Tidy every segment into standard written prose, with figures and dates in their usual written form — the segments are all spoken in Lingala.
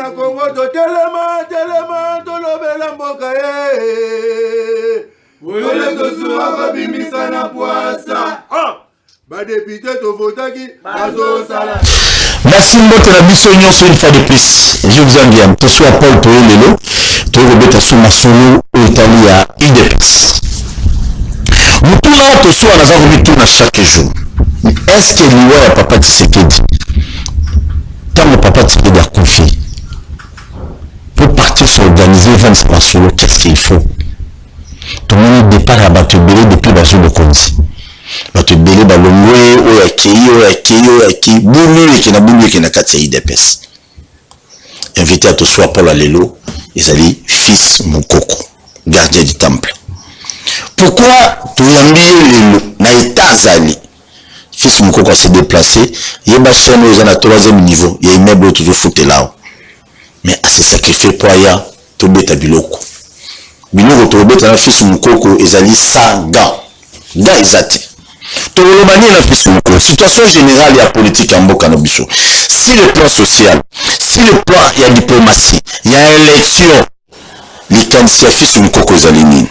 na Congo to telema to lobela mboka Wole to suwa ko bimisa na poasa. Ba député to votaki bazo sala. Merci mbote na biso nyonso une fois de plus. Je vous en viens. To soit Paul to lelo to robeta suma solo Italie à IDPS. Mutuna to soit naza ko chaque jour. Est-ce que liwa ya papa Tshisekedi tant papa Tshisekedi a confié pour partir s'organiser vendre sa solo, qu'est-ce qu'il faut? Tout le monde départ à battre belé depuis la zone de Kondi. Battre belé balongwe oyaki boumi qui na boumi qui na kati IDPS. Invité à tout soir Paul Alelo, Ezali fils Mukoko, gardien du temple. Pourquoi tu yambi lelo na état zali? Fils Mukoko s'est déplacé, yeba chaîne aux à 3e niveau, il y a immeuble toujours fouté là. Mais à se sacrifier pour aya to beta biloko. Biloko to beta na fils Mukoko ezali sanga. Ga ezate. To lobani na fils Mukoko, situation générale et politique en mboka na biso. Si le plan social, si le plan il y a diplomatie, il y a élection, likanisi fils Mukoko ezali nini?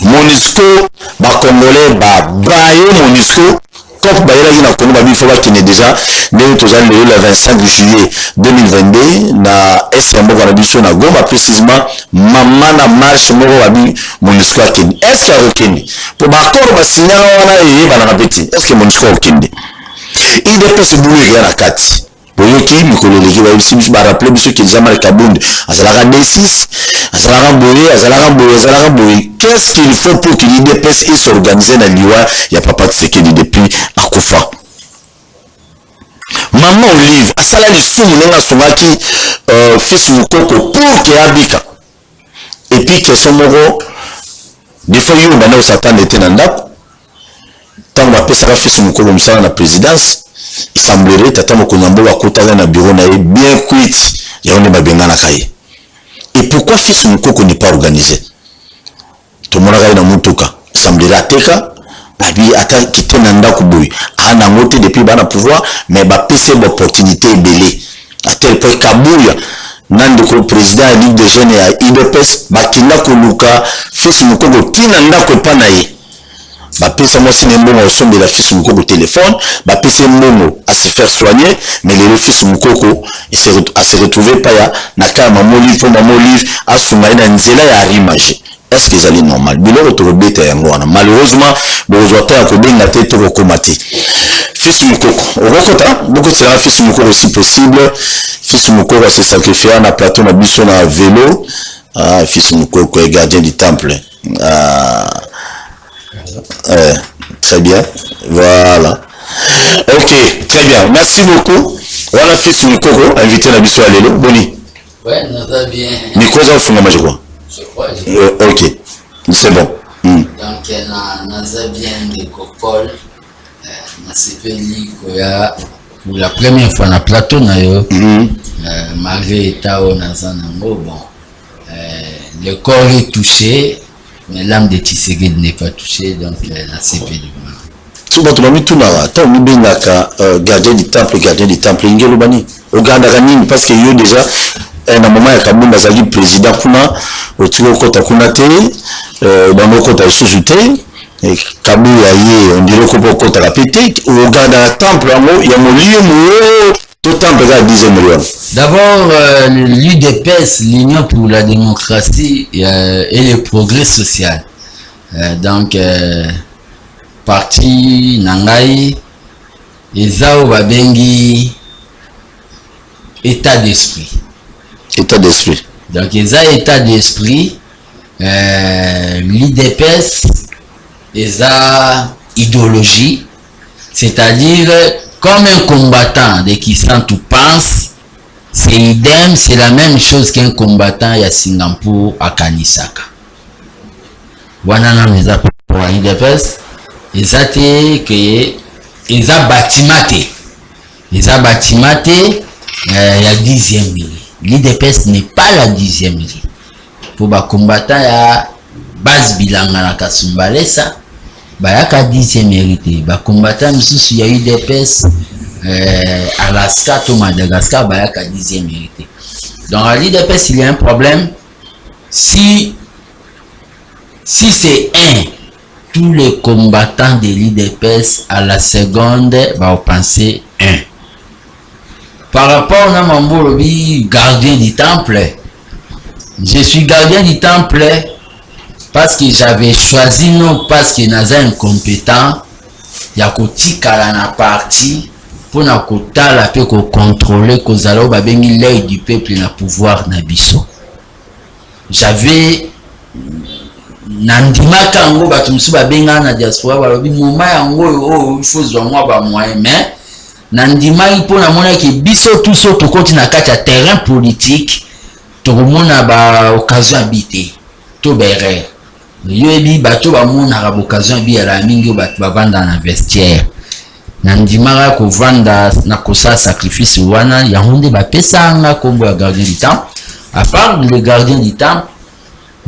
MONUSCO ba congolais ba braye MONUSCO comme Bayela na Congo babi faut qu'il est déjà né tous le 25 juillet 2022 na SMO na biso na Goma précisément maman na marche moko babi MONUSCO akini est-ce que okini pour ba accord ba signal wana e ba na petit est-ce que MONUSCO okini il dépasse boulé ya na kati boyoki mikolo leki ba biso ba rappeler biso que Jean-Marc Kabund azalaka D6 azalaka boye qu'est-ce qu'il faut pour qu'il dépasse et s'organiser na liwa ya papa Tshisekedi depuis akufa maman Olive asala lisumu nenga songaki fils Mukoko pour que abika et puis que son moro des fois yo bana osatana était na ndako tant ba pesa ka fils Mukoko musala na présidence il semblerait tata Mokonyambo akotala na bureau na bien quit ya on ba bengana kai. Et pourquoi fils Mukoko n'est pas organisé? Tout le monde a une mutuka. Semblerait ateka, babi ata quitter nanda kuboui. Ana moté depuis bana pouvoir, mais ba pc l'opportunité est belée. À tel point Kabouya, nande ko président de Ligue des jeunes à IDPS, bakina koluka fils Mukoko kinanda ko panaye. Ba pc moi si nembo au son de la fils Mukoko téléphone, ba pc momo à se faire soigner, mais le fils Mukoko à se retrouver pas ya naka maman Olive à soumaïna nzela ya rimage. Est-ce que c'est normal? Bilo to beta yangwana. Malheureusement, bozota ko benga te to komati. Fils Mukoko, okota, beaucoup de fils Mukoko si possible. Fils Mukoko s'est sacrifié na plateau na biso na vélo. Fils Mukoko est gardien du temple. Très bien. Voilà. Ok, très bien. Merci beaucoup. Voilà fils Mukoko, invité na biso alelo. Boni. Ouais, non, ça bien. Mikoza funga je crois. Je crois. Ok, c'est bon. Donc, naza bien de Paul. Nasepeli koya pour la première fois na plateau na yo. Malgré tao naza nango bon. Le corps est touché, mais l'âme de Tshisekedi n'est pas touchée, donc nasepeli. Tout le monde tout là, tant nous bengaka gardien du temple, ingelo bani. Au gardien nini parce que yo déjà na moment ya Kabunda zali président kuna otiko kota kuna te dans nos kota sous-te et Kabuya yé on dirait ko kota la pété au gardien temple amo ya molimo tout temple à 10 millions. D'abord l'UDPS, l'Union pour la démocratie et le progrès social. Donc parti nangai ezao babengi état d'esprit. État d'esprit. Donc ils ont état d'esprit. L'IDPS ils ont idéologie, c'est-à-dire comme un combattant de qui sent tout pense, c'est idem, c'est la même chose qu'un combattant à Singapour à Kanisaka. Voilà les pour l'IDPS. Ils ont créé, ils ont bâtimaté. Ils ont bâtimaté la 10e ligne. L'IDPS n'est pas la 10e ligne. Pour les combattants, il y a base bilanga na Kasumbalesa, il y a 10e mérité. Les combattants, il y a l'IDPS, Alaska, Madagascar, il y a 10e mérité. Dans la l'IDPS, il y a un problème. Si c'est tous les combattants de l'IDPS à la seconde, va penser 1. Par rapport à mon lobby, gardien du temple, je suis gardien du temple parce que j'avais choisi, non parce que naza incompétent, il y a kotikala na parti pour na kotala pe ko contrôler ko zalo ba bengi l'œil du peuple na pouvoir na biso. J'avais nandimaka ngo batu musu ba benga na diaspora ba lobi moma yango il faut zwa moi ba moyen mais nandimaki pour na mona ki biso tout so to koti na kati ya terrain politique to mona ba occasion habité to bere yo ebi bato ba mona ba occasion bi ala mingi bato ba vanda na vestiaire nandimaka ko vanda na kosa sacrifice wana ya honde ba pesanga kombo ya gardien du temple. À part le gardien du temple,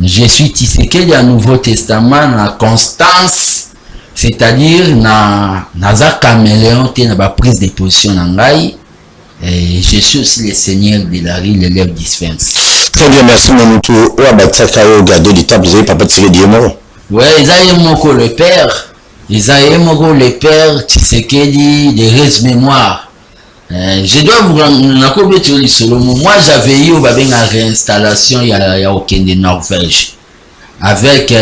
je suis Tshisekedi du Nouveau Testament na constance, c'est-à-dire na caméléon na ba prise de position na ngai. Et je suis aussi le seigneur de la rue, l'élève dispense. Très bien, merci Monutu. Ou abataka au gardien du temple, vous avez papa Tshisekedi Diemo. Ouais, Isaïe Moko le père. Isaïe Moko le père Tshisekedi de reste mémoire. Je dois vous rendre, moi j'avais eu une réinstallation il y a aucun de Norvège avec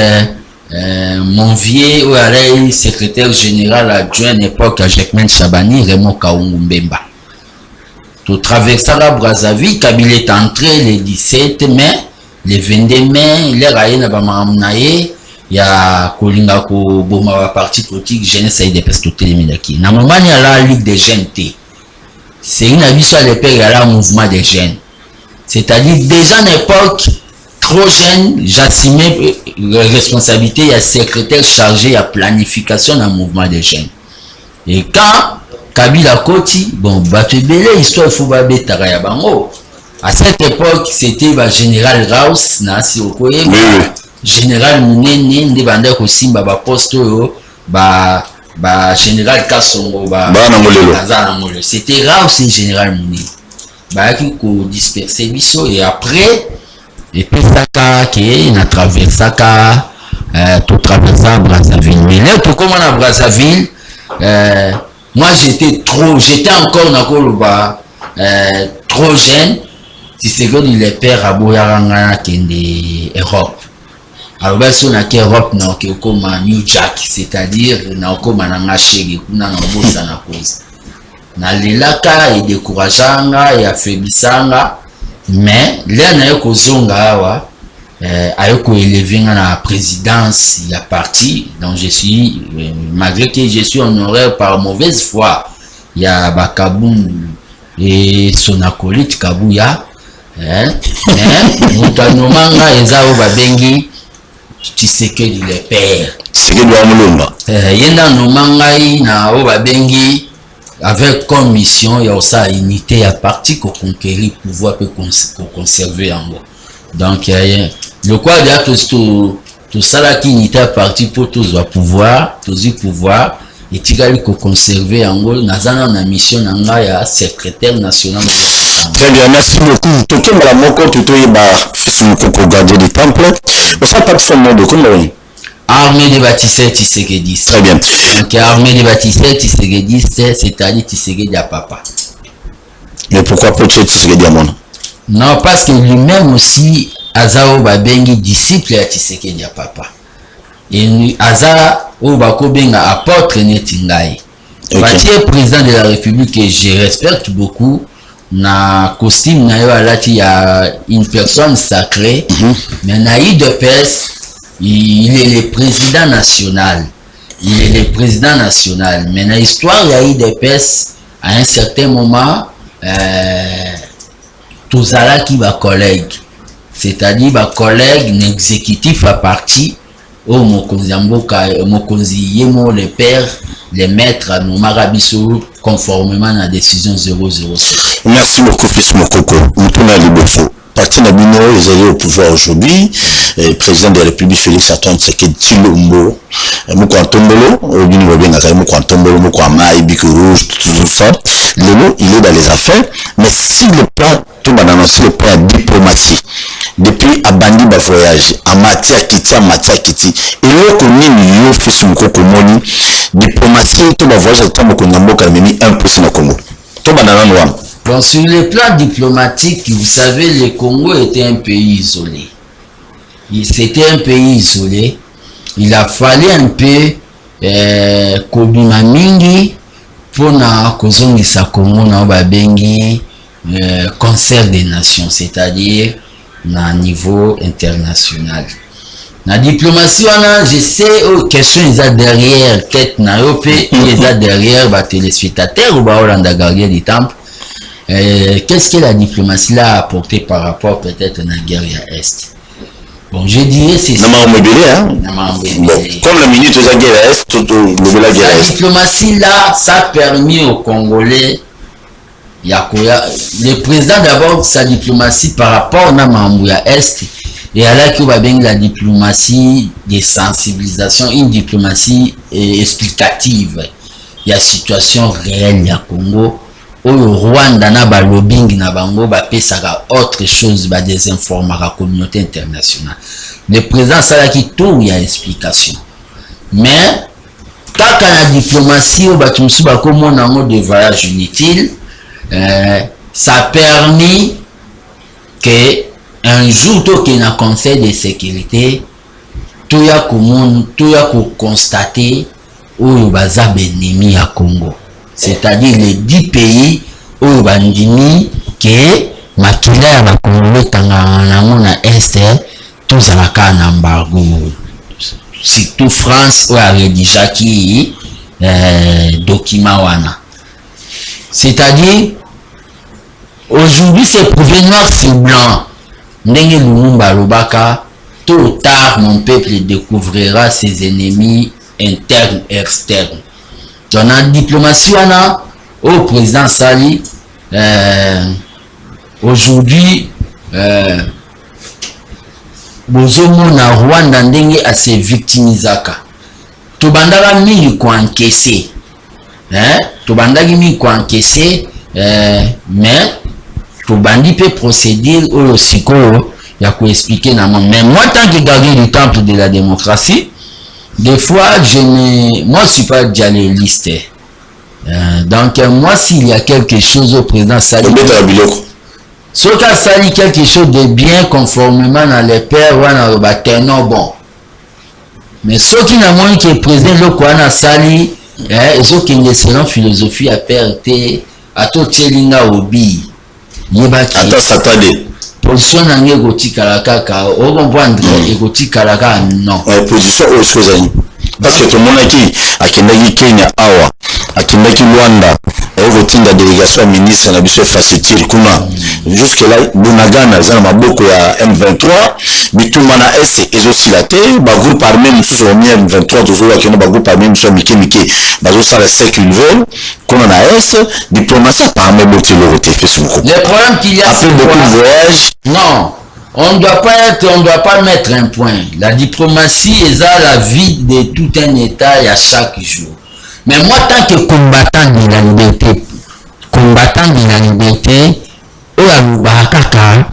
mon vieux secrétaire général adjoint à l'époque à Jacquemin Chabani, Raymond Kaungu Mbemba. Tout traversant la Brazzaville, Kabila est entré le 17 mai, le 22 mai, il est raillé dans Bamamnaye, il y a Kolinga ko Boma parti politique jeunesse et des perspectives de na moment il y a la Ligue des jeunes. C'est une avis à l'époque, il y a là un mouvement des jeunes. C'est-à-dire, déjà à l'époque, trop jeune, j'assumais la responsabilité, il y a secrétaire chargé, il y a planification d'un mouvement des jeunes. Et quand Kabila Koti, bon, Batubele, histoire, il faut pas bêter à Bango. À cette époque, c'était le général Raus, si vous voyez, général Mounene, des bandeurs aussi, poste, général Kassongo c'était rare aussi général Mouni qui dispersé biso et après et puis ça qui a traversé tout traversé Brazzaville mais là tout comme à Brazzaville moi j'étais encore trop jeune si c'est que les pères à Boyaranga qui est Europe. Alors ben si on a qu'Europe na comme New Jack, c'est-à-dire na comme na ngashege kuna na bosa na cause na lelaka et décourageanga et affaiblissanga mais là na yo kozonga awa ayoko élever na présidence il y a parti donc je suis malgré que je suis honoré par mauvaise foi il y a Bakabou et son acolyte Kabuya mais mutanumanga ezao babengi Tshisekedi le père. Tshisekedi wa Mulumba. Yenda nomangai na obabengi avec comme mission ya osa unité à parti ko conquérir pouvoir peut conserver en moi. Donc le quoi de tout ça là qui unité à parti pour tous pouvoir et tigali ko conserver en moi nazana na mission nanga ya secrétaire national. Très bien, merci beaucoup. Toké mala moko tutoye ba fils moko gardien du temple. On sait pas son nom de comment. Armée des bâtisseurs Tshisekedi. Très bien. Donc armée des bâtisseurs Tshisekedi, c'est-à-dire Tshisekedi à papa. Mais pourquoi pas Tshisekedi à mon? Non, parce que lui-même aussi Azao Babengi disciple à Tshisekedi à papa. Et Aza Obako Benga apôtre Netingai. Bâti président de la République que je respecte beaucoup. Na costume na yo alati ya une personne sacrée mais na IDPS il est le président national mais na histoire ya IDPS à un certain moment tozala ki ba collègue c'est-à-dire ba collègue n'exécutif à parti au mokonzi mboka mokonzi yemo le père les maîtres à nos marabiso conformément à la décision 007. Merci beaucoup, fils Mokoko. Mutuna Liboso. Parti Nabino, ils allaient au pouvoir aujourd'hui. Président de la République Félix Antoine Tshisekedi Tshilombo. Mouko Antombolo, Obini Wabena Kaya, Mouko Antombolo, Mouko Amaï, Bico Rouge, tout ça. Lelo, il est dans les affaires, mais si le plan, tout le monde le plan diplomatie, depuis Abandi ba voyage, en matière kiti, et là qu'on est yo fait son kokomoni, diplomatie, tout le voyage, tout le monde a mis un peu sur le Congo. Tout le monde Bon, sur le plan diplomatique, vous savez, le Congo était un pays isolé. C'était un pays isolé. Il a fallu un peu Kobima Mingi pour na kozongisa Congo na babengi concert des nations, c'est-à-dire na niveau international. La diplomatie, je sais, question ils derrière tête na yope, ils derrière les téléspectateurs ou Hollande gardien du temple. Qu'est-ce que la diplomatie là a apporté par rapport peut-être à la guerre à Est? Bon, je dirais c'est ça. Bon, comme la minute de la guerre à Est, tout la guerre à Est. La diplomatie là, ça a permis aux Congolais, le président d'abord, sa diplomatie par rapport à Mamou à Est, et à la la diplomatie de sensibilisation, une diplomatie explicative. Il y a situation réelle il y a Congo. Au Rwanda na ba lobbying na bango ba pesaka autre chose ba désinformer la communauté internationale. Le président Salaki tout il y a explication. Mais kaka la diplomatie au batumsu ba komo na mode de voyage inutile, ça a permis que un jour tout qu'il y a un conseil de sécurité tout y a constater où baza ennemi à Congo. C'est-à-dire les 10 pays où bandimi que makila ya Congo tanga na Est tous à la embargo. Surtout France où a rédigé qui document wana. C'est-à-dire aujourd'hui c'est prouvé noir sur blanc. Ndenge Lumumba Lobaka, tôt ou tard mon peuple découvrira ses ennemis internes et externes. Dans la diplomatie, au président Sali, aujourd'hui, Bozomo na Rwanda ndenge à se victimisaka. Tobandaka mingi ko encaisser. Tobandaki mingi ko encaisser, mais Tobandi peut procéder au siko ya ko expliquer na moi. Mais moi tant que gardien du temple de la démocratie, des fois, moi je suis pas dialéliste. Donc moi s'il y a quelque chose au président Sali, ce qu'a Sali quelque chose de bien conformément à les pères ou à non bon. Mais ce qui n'a moins que le président le Kouana Sali, ce qui est selon philosophie à perte à tout Tchelinga Obi. Attends, s'attendez. Position nange goti kalaka o comprendre goti kalaka non position au skozani parce que tout le monde qui akendaki Kenya awa akendaki Rwanda au voting de délégation ministre na biso facile kuna jusque là Bunagana za maboko ya M23 bituma na S ezosilate ba groupe armé mususu au M23 toujours akena ba groupe armé mususu mike bazo sala sécurité kuna na S diplomatie par même botelo roté Facebook. Le problème qu'il y a après beaucoup de voyages. Non, on ne doit pas mettre un point. La diplomatie est à la vie de tout un État et à chaque jour. Mais moi, tant que combattant de la liberté,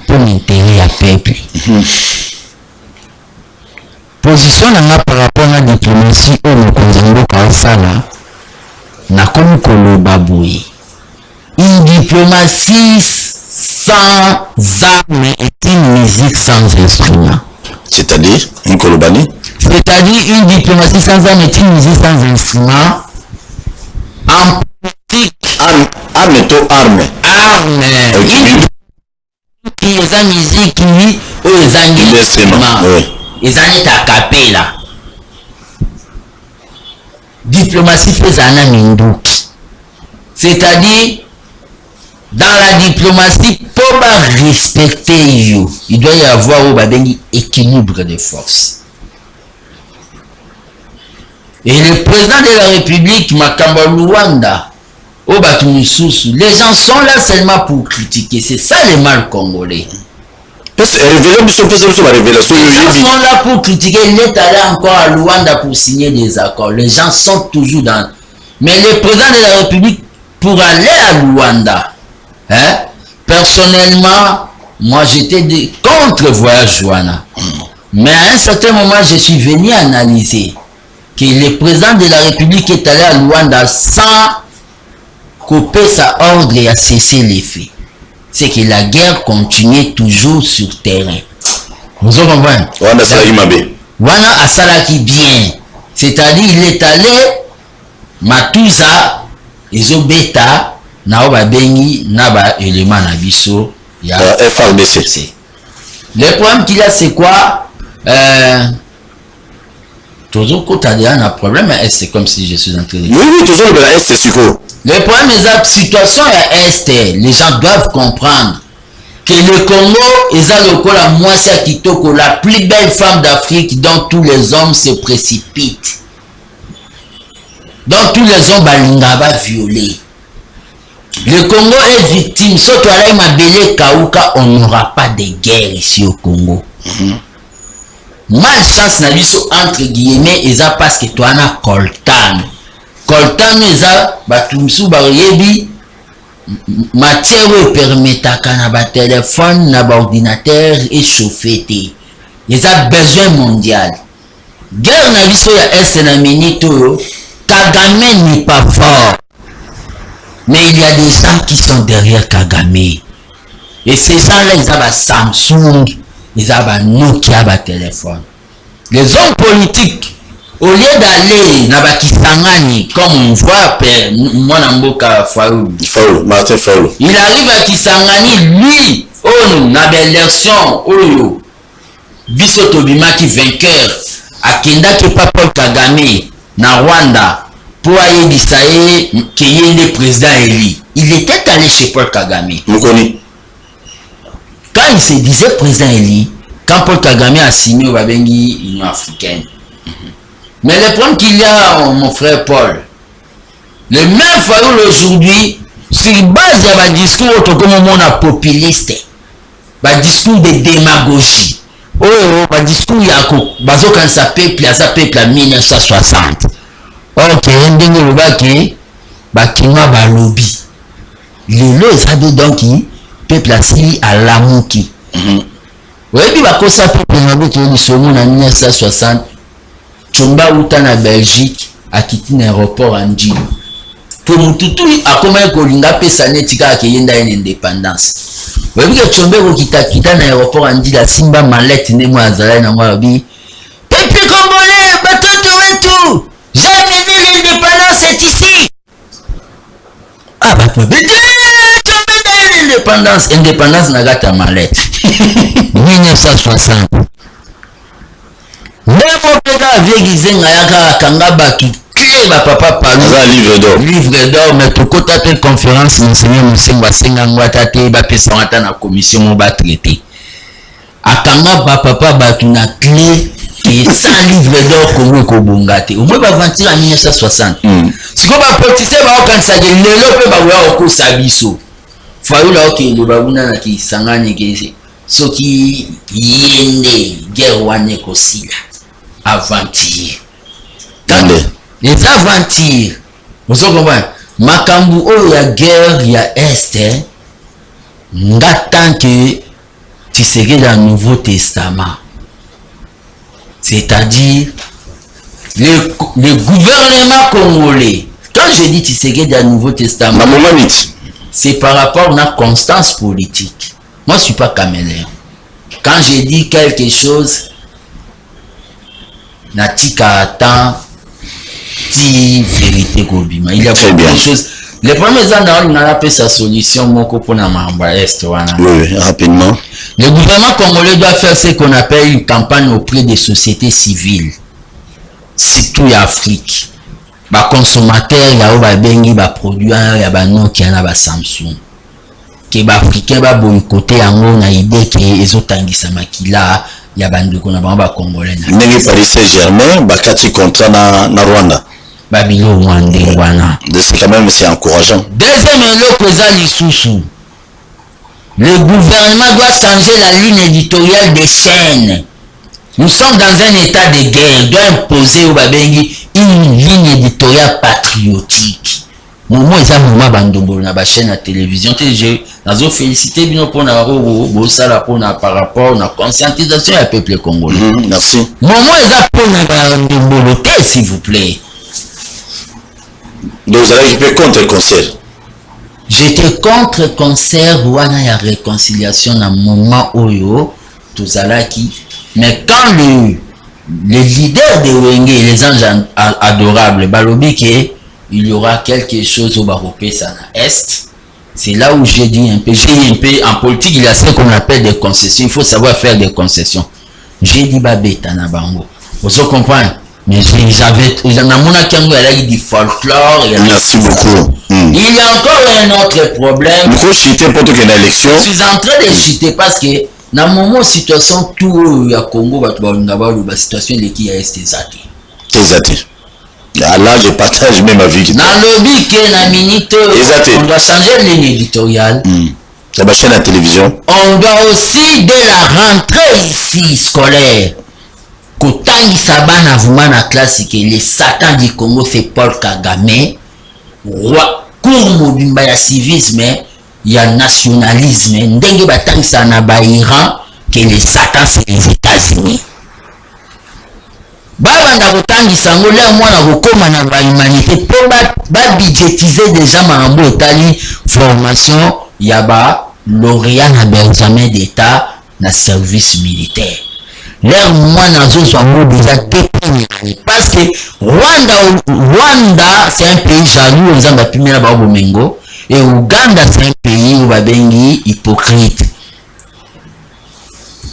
pour l'intérêt à peuple. Position par rapport à la diplomatie, on n'a comme Kolobaboui. Une diplomatie sans armes est une musique sans instrument. C'est-à-dire une Kolobani? C'est-à-dire une diplomatie sans armes est une musique sans instrument. En politique. Arme. Qui est la musique qui est aux instruments. Les années à capella. Diplomatie fait un minduki. C'est-à-dire dans la diplomatie, pour respecter il doit y avoir un équilibre de forces. Et le président de la République, Makamba Luanda, les gens sont là seulement pour critiquer. C'est ça le mal congolais. Les gens sont là pour critiquer. Il est allé encore à Luanda pour signer des accords. Les gens sont toujours dans... Mais le président de la République pour aller à Luanda. Hein? Personnellement, moi j'étais contre le voyage Joanna. Mais à un certain moment, je suis venu analyser que le président de la République est allé à Luanda sans couper sa ordre et à cesser les faits. C'est que la guerre continue toujours sur terrain. Vous comprenez? Wana a salaki bien. C'est-à-dire, il est allé, Matuza, Ezobeta, Naoba Bengi, Naba élément Nabiso, FRDC. Le problème qu'il y a, c'est quoi? Toujours quand tu as un problème, c'est comme si je suis en train de... Oui, toujours le Est, c'est sûr. Le problème de la situation est Est. Les gens doivent comprendre que le Congo est la plus belle femme d'Afrique dont tous les hommes se précipitent. Donc tous les hommes balingaba violés. Le Congo est victime. Surtout à Mabele Kauka, on n'aura pas de guerre ici au Congo. Malchance n'a vu entre guillemets, et ça parce que toi na coltan. Coltan eza batumsu bayebi matière permetaka na ba téléphone na ba ordinateur et chauffer te. Ils ont besoin mondial. Guerre na biso ya est na minito Kagame n'est pas fort. Mais il y a des gens qui sont derrière Kagame. Et ces gens-là, ils ont un Samsung, ils ont un Nokia, un téléphone. Les hommes politiques, au lieu d'aller dans Kisangani, comme on voit Mwanamboka Faoulou, Martin Faoulou, il arrive à Kisangani, lui, on a des élections, Oyo, Bisoto Bimaki vainqueur, à Kenda qui pas Paul Kagame, na Rwanda, pour aller d'Israël, qui est le président élu. Il était allé chez Paul Kagame. Quand il se disait président élu, quand Paul Kagame a signé au Babengi Union africaine. Mais le problème qu'il y a, mon frère Paul, le même Fayoul aujourd'hui, sur base de un discours comme on a populiste, un discours de démagogie. Oh, un discours il y a quand ça peuple à 1960. Ok, ndenge lobaki, bakima ba lobby. Lelo esabe donc peuple asili à lamuki. Oui, puis bakosa peuple ngabo ki ni somo na 1960. Chomba uta na Belgique akiti na aéroport Anji. Pour mututu akoma kolinga pesa netika akiyenda une indépendance. Oui, puis Chomba ko kita na aéroport Anji la simba mallette ne mo azala na mo bi. Peuple congolais, batoto wetu. Jamais vu l'indépendance est ici. Ah bah toi, indépendance n'a pas ta mallette. 1960. Même au pédale avec Izenga Yaka Kanga Batu clé ma papa par livre d'or. Livre d'or, mais pour côté de conférence, monseigneur Moussenga Senga Ngwatate, Bapesangata na commission mon ba traité. Akanga papa Batu na clé. Et sans livre d'or comme Kobongate. Au moins, va venir en 1960. Si on va politicien, on va ça de l'élo, on va voir au Sabiso. Fayoula, ok, le babouna qui s'engage, ce qui yende, guerre wane kosila. Aventure. Les aventures. Vous comprenez? Makambu, oh, il y a guerre, il y a Est. N'attend que tu serais dans le Nouveau Testament. C'est-à-dire, le gouvernement congolais, quand je dis Tshisekedi dans le Nouveau Testament, c'est par rapport à la constance politique. Moi, je ne suis pas caméléon. Quand je dis quelque chose, Natika attend, dit vérité Kobima. Il y a beaucoup de choses. Les premiers ans, on a appelé sa solution, oui, rapidement. Le gouvernement congolais doit faire ce qu'on appelle une campagne auprès des sociétés civiles, surtout en Afrique. Les consommateurs, il y a des produits, il y a des Nokia, il y a des Samsung. Les Africains vont boycotter en idée que les autres makila, il y a des Congolais. Paris Saint-Germain, bakati contrat na Rwanda. C'est quand même encourageant. Deuxième le gouvernement doit changer la ligne éditoriale des chaînes. Nous sommes dans un état de guerre. Il doit imposer au Babengi une ligne éditoriale patriotique. moment ils ont moment bandombo na ba chaîne à télévision j'ai nazo féliciter bino pour na bo sala pour na par rapport na conscientisation du peuple congolais. Merci. Moment ils ont pour na bandombo s'il vous plaît. Donc vous allez être contre le concert. J'étais contre le concert ou il y a réconciliation dans moment oyo tozalaki, mais quand les leaders de Wenge, les anges adorables, balobi que il y aura quelque chose au Baropé Sana Est. C'est là où j'ai dit un peu, en politique, il y a ce qu'on appelle des concessions. Il faut savoir faire des concessions. J'ai dit babeta na bango. Vous comprenez? Mais j'avais du folklore. Merci beaucoup. Il y a encore un autre problème. Je suis en train de chuter parce que dans le moment situation tout à Congo, la situation qui est exact. Là, je partage même avis. Dans le but que la minute, on doit changer la ligne éditoriale. C'est ma chaîne à télévision. On doit aussi, dès la rentrée ici scolaire, Kotangi Sabana Voumana classique, les Satan du Congo, c'est Paul Kagame, roi, cours mobimba ya civisme, il y a nationalisme, ndenge batangi sa na ba Iran, que les Satan c'est les États-Unis. Baba na kotangisa ngo le mwana kokoma na ba humanité po ba budgétiser déjà mambo etali formation ya ba lauréat na Benjamin d'État na service militaire. Leur mwana zozwa ngo déjà dépendre parce que Rwanda c'est un pays jaloux aux amba pimela ba bomengo et Ouganda c'est un pays où ba bengi hypocrite.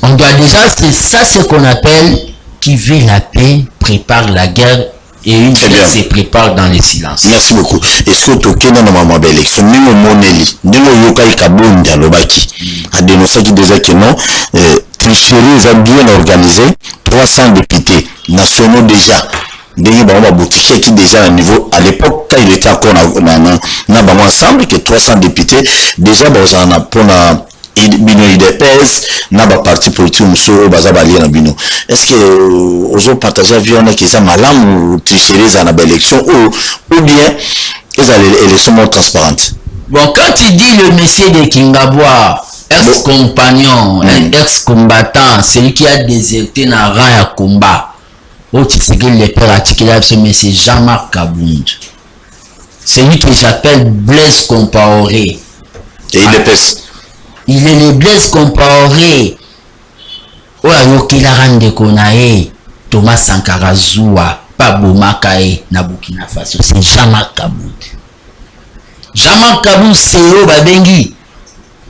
On doit déjà c'est ça ce qu'on appelle qui veut la paix prépare la guerre et une guerre se prépare dans le silence. Merci beaucoup. Est-ce que tu as dans ma belle élection Nimo Moneli, Nimo Yokai Kabunda Lobaki a dénoncé qui disait que non, tricherie est bien organisé, 300 députés nationaux déjà. Des boutiques qui déjà à niveau à l'époque quand il était encore dans ensemble que 300 députés déjà on a pour bino IDPS na ba parti politique muso baza ba lien na bino. Est-ce que ozo partager avis on a que ça malam ou tricherie za na ba élection ou bien les élections sont transparentes? Bon, quand tu dis le monsieur de Kingabwa, ex-compagnon, ex-combattant, celui qui a déserté na rang à combat, oh tu sais que les pères articulés ce monsieur Jean-Marc Kabound. Celui que j'appelle Blaise Compaoré. Et IDPS. Il est le Blaise Compaoré. Thomas Sankara Zoua, Pablo Makae, na Burkina Faso. C'est Jean-Marc Kabound. Jean-Marc Kabound, c'est Babengi.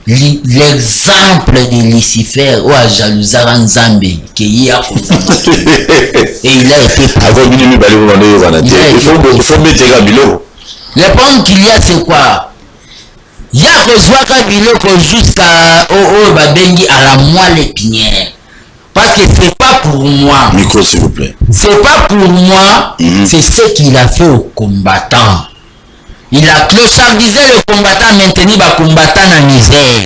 L'exemple de Lucifer, ou à Jalouzara Nzambe, qui est à et il a été. Il faut mettre un bilot. Le problème qu'il y a, c'est quoi? Il y a besoin biloko jusqu'à Babengi à la moelle épinière. Parce que c'est pas pour moi. Micro s'il vous plaît. C'est pas pour moi, c'est ce qu'il a fait aux combattants. Il a clochardisé le combattant, maintenu le combattant en misère.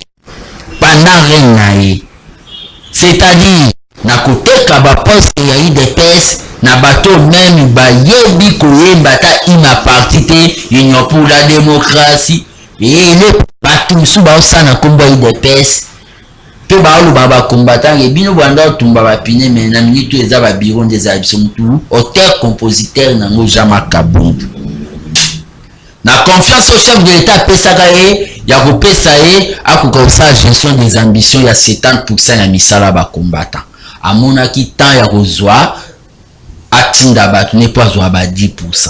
Pendant rien. C'est-à-dire, na côté Kabapost, il y a eu des pèses, na bateau même, yebi koye bata ima parti Union pour la démocratie. Et les bateaux sous baosa na combat des pèses. Pe baolu baba combattant et bino banda tumba ba pine mais na minute eza ba bureau des habits tout auteur compositeur na ngo Jean-Marc Kabound. Na confiance au chef de l'État Pesagae, ya ko pesae akokosa gestion des ambitions ya 70% ya misala ba combattant. Amona ki temps ya kozwa atinda batu ne pas zwa ba 10%.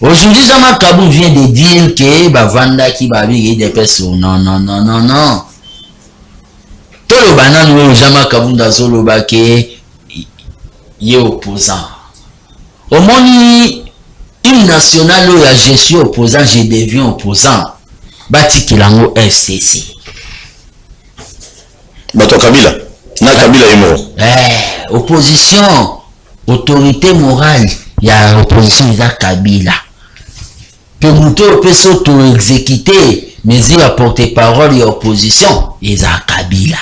Aujourd'hui Jean-Marc Kabound vient de dire que ba vanda ki ba bi des personnes non. Tout le banan ou Jean-Marc Kabound azolo ba ke y opposant. Au moni une nationale où je suis opposant, je deviens opposant. Bati Kilango FCC. Bato Kabila. Na Kabila imo. Opposition, autorité morale, il y a opposition à Kabila. Que Mouto peut s'auto-exécuter, mais il y a porte-parole et opposition, il y a Kabila.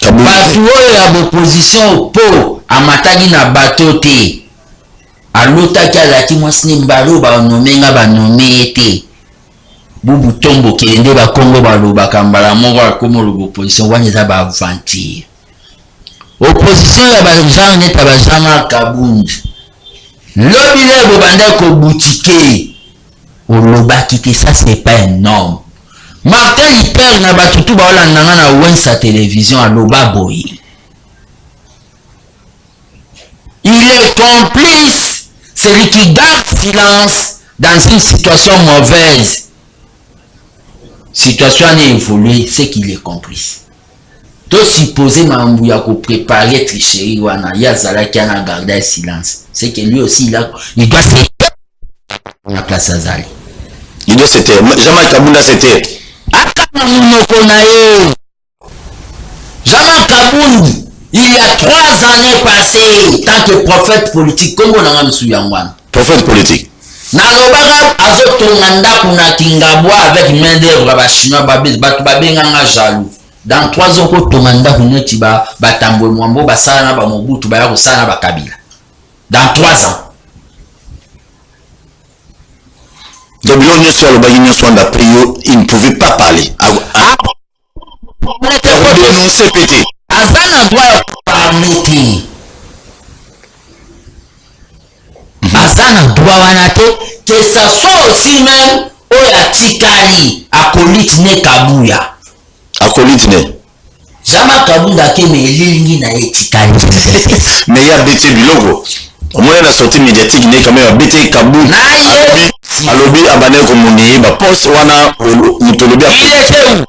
Bato il y a opposition pour Amatagi na bateau te. alotaki alaki mwasi ne mbalo banome nga banome ete bubu tombo kende bakongo balobaka mbala moko akoma oloba opposition wana eza baaventure opposition ya bagenre neti bajama kabundu lobi lebo banda kobutike olobaki te ça c'est pas un homme. Martin Luther na batutu baolandanga na wensa télévision aloba boye il est complice celui qui garde silence dans une situation mauvaise. Situation n'est évoluée, c'est qu'il est complice. To supposer mambu ya ko préparer tricherie wana ya zalaki na garder silence. C'est que lui aussi il doit se la place Azali. Il doit se taire. Jamais Kabunda se taire. Akana munoko na ye. Jamais Kabunda. Il y a 3 années passées, tant que prophète politique, comme on a reçu Yangwan. Prophète politique. Nalobaka azotonga ndako na Kingabwa avec main d'œuvre ba chinois babenganga jaloux. Dans 3 ans ko tonga ndako neti batambo mwambo basala na ba Mobutu ba ko sala ba Kabila. Dans 3 ans. Donc l'on sur le bagnon soit d'après il ne pouvait pas parler. On était dénoncé pété. Azana doit parler. Azana doit wanate que ça soit aussi même oya tikali akolite ne kabuya. Akolite ne. Jama kabunda ke me lilingi na etikali. Mais il y a bêté bilogo. Au moins la sortie médiatique n'est quand même bêté kabou. Alobi abane komuni ba poste wana mutolobi. Il était où?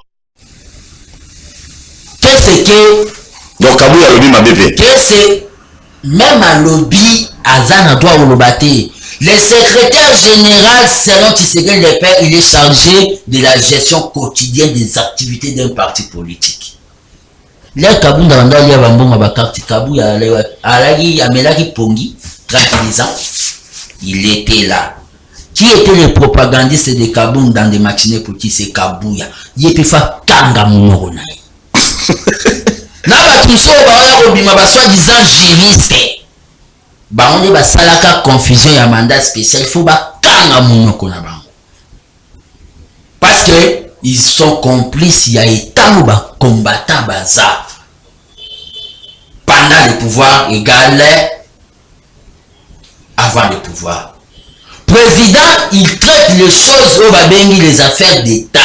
Qu'est-ce que donc kabou alobi ma bébé. Qu'est-ce même alobi azana doit olobate. Le secrétaire général selon Tshisekedi le père, il est chargé de la gestion quotidienne des activités d'un parti politique. Le kabunda banda ya bambonga ba carte kabu ya alagi amelaki pongi tranquillisant. Il était là. Qui était le propagandiste de Kaboum dans des matinées politiques? C'est Kabouya. Il était fait kanga mourona. Na batuso ba robima ba soi-disant juriste. Ba on ba salaka confusion ya mandat spécial, il faut ba kanga monoko na bango. Parce que ils sont complices, il y a état ba combattant bazar. Pendant le pouvoir égal avant le pouvoir. Président, il traite les choses au babengi les affaires d'État.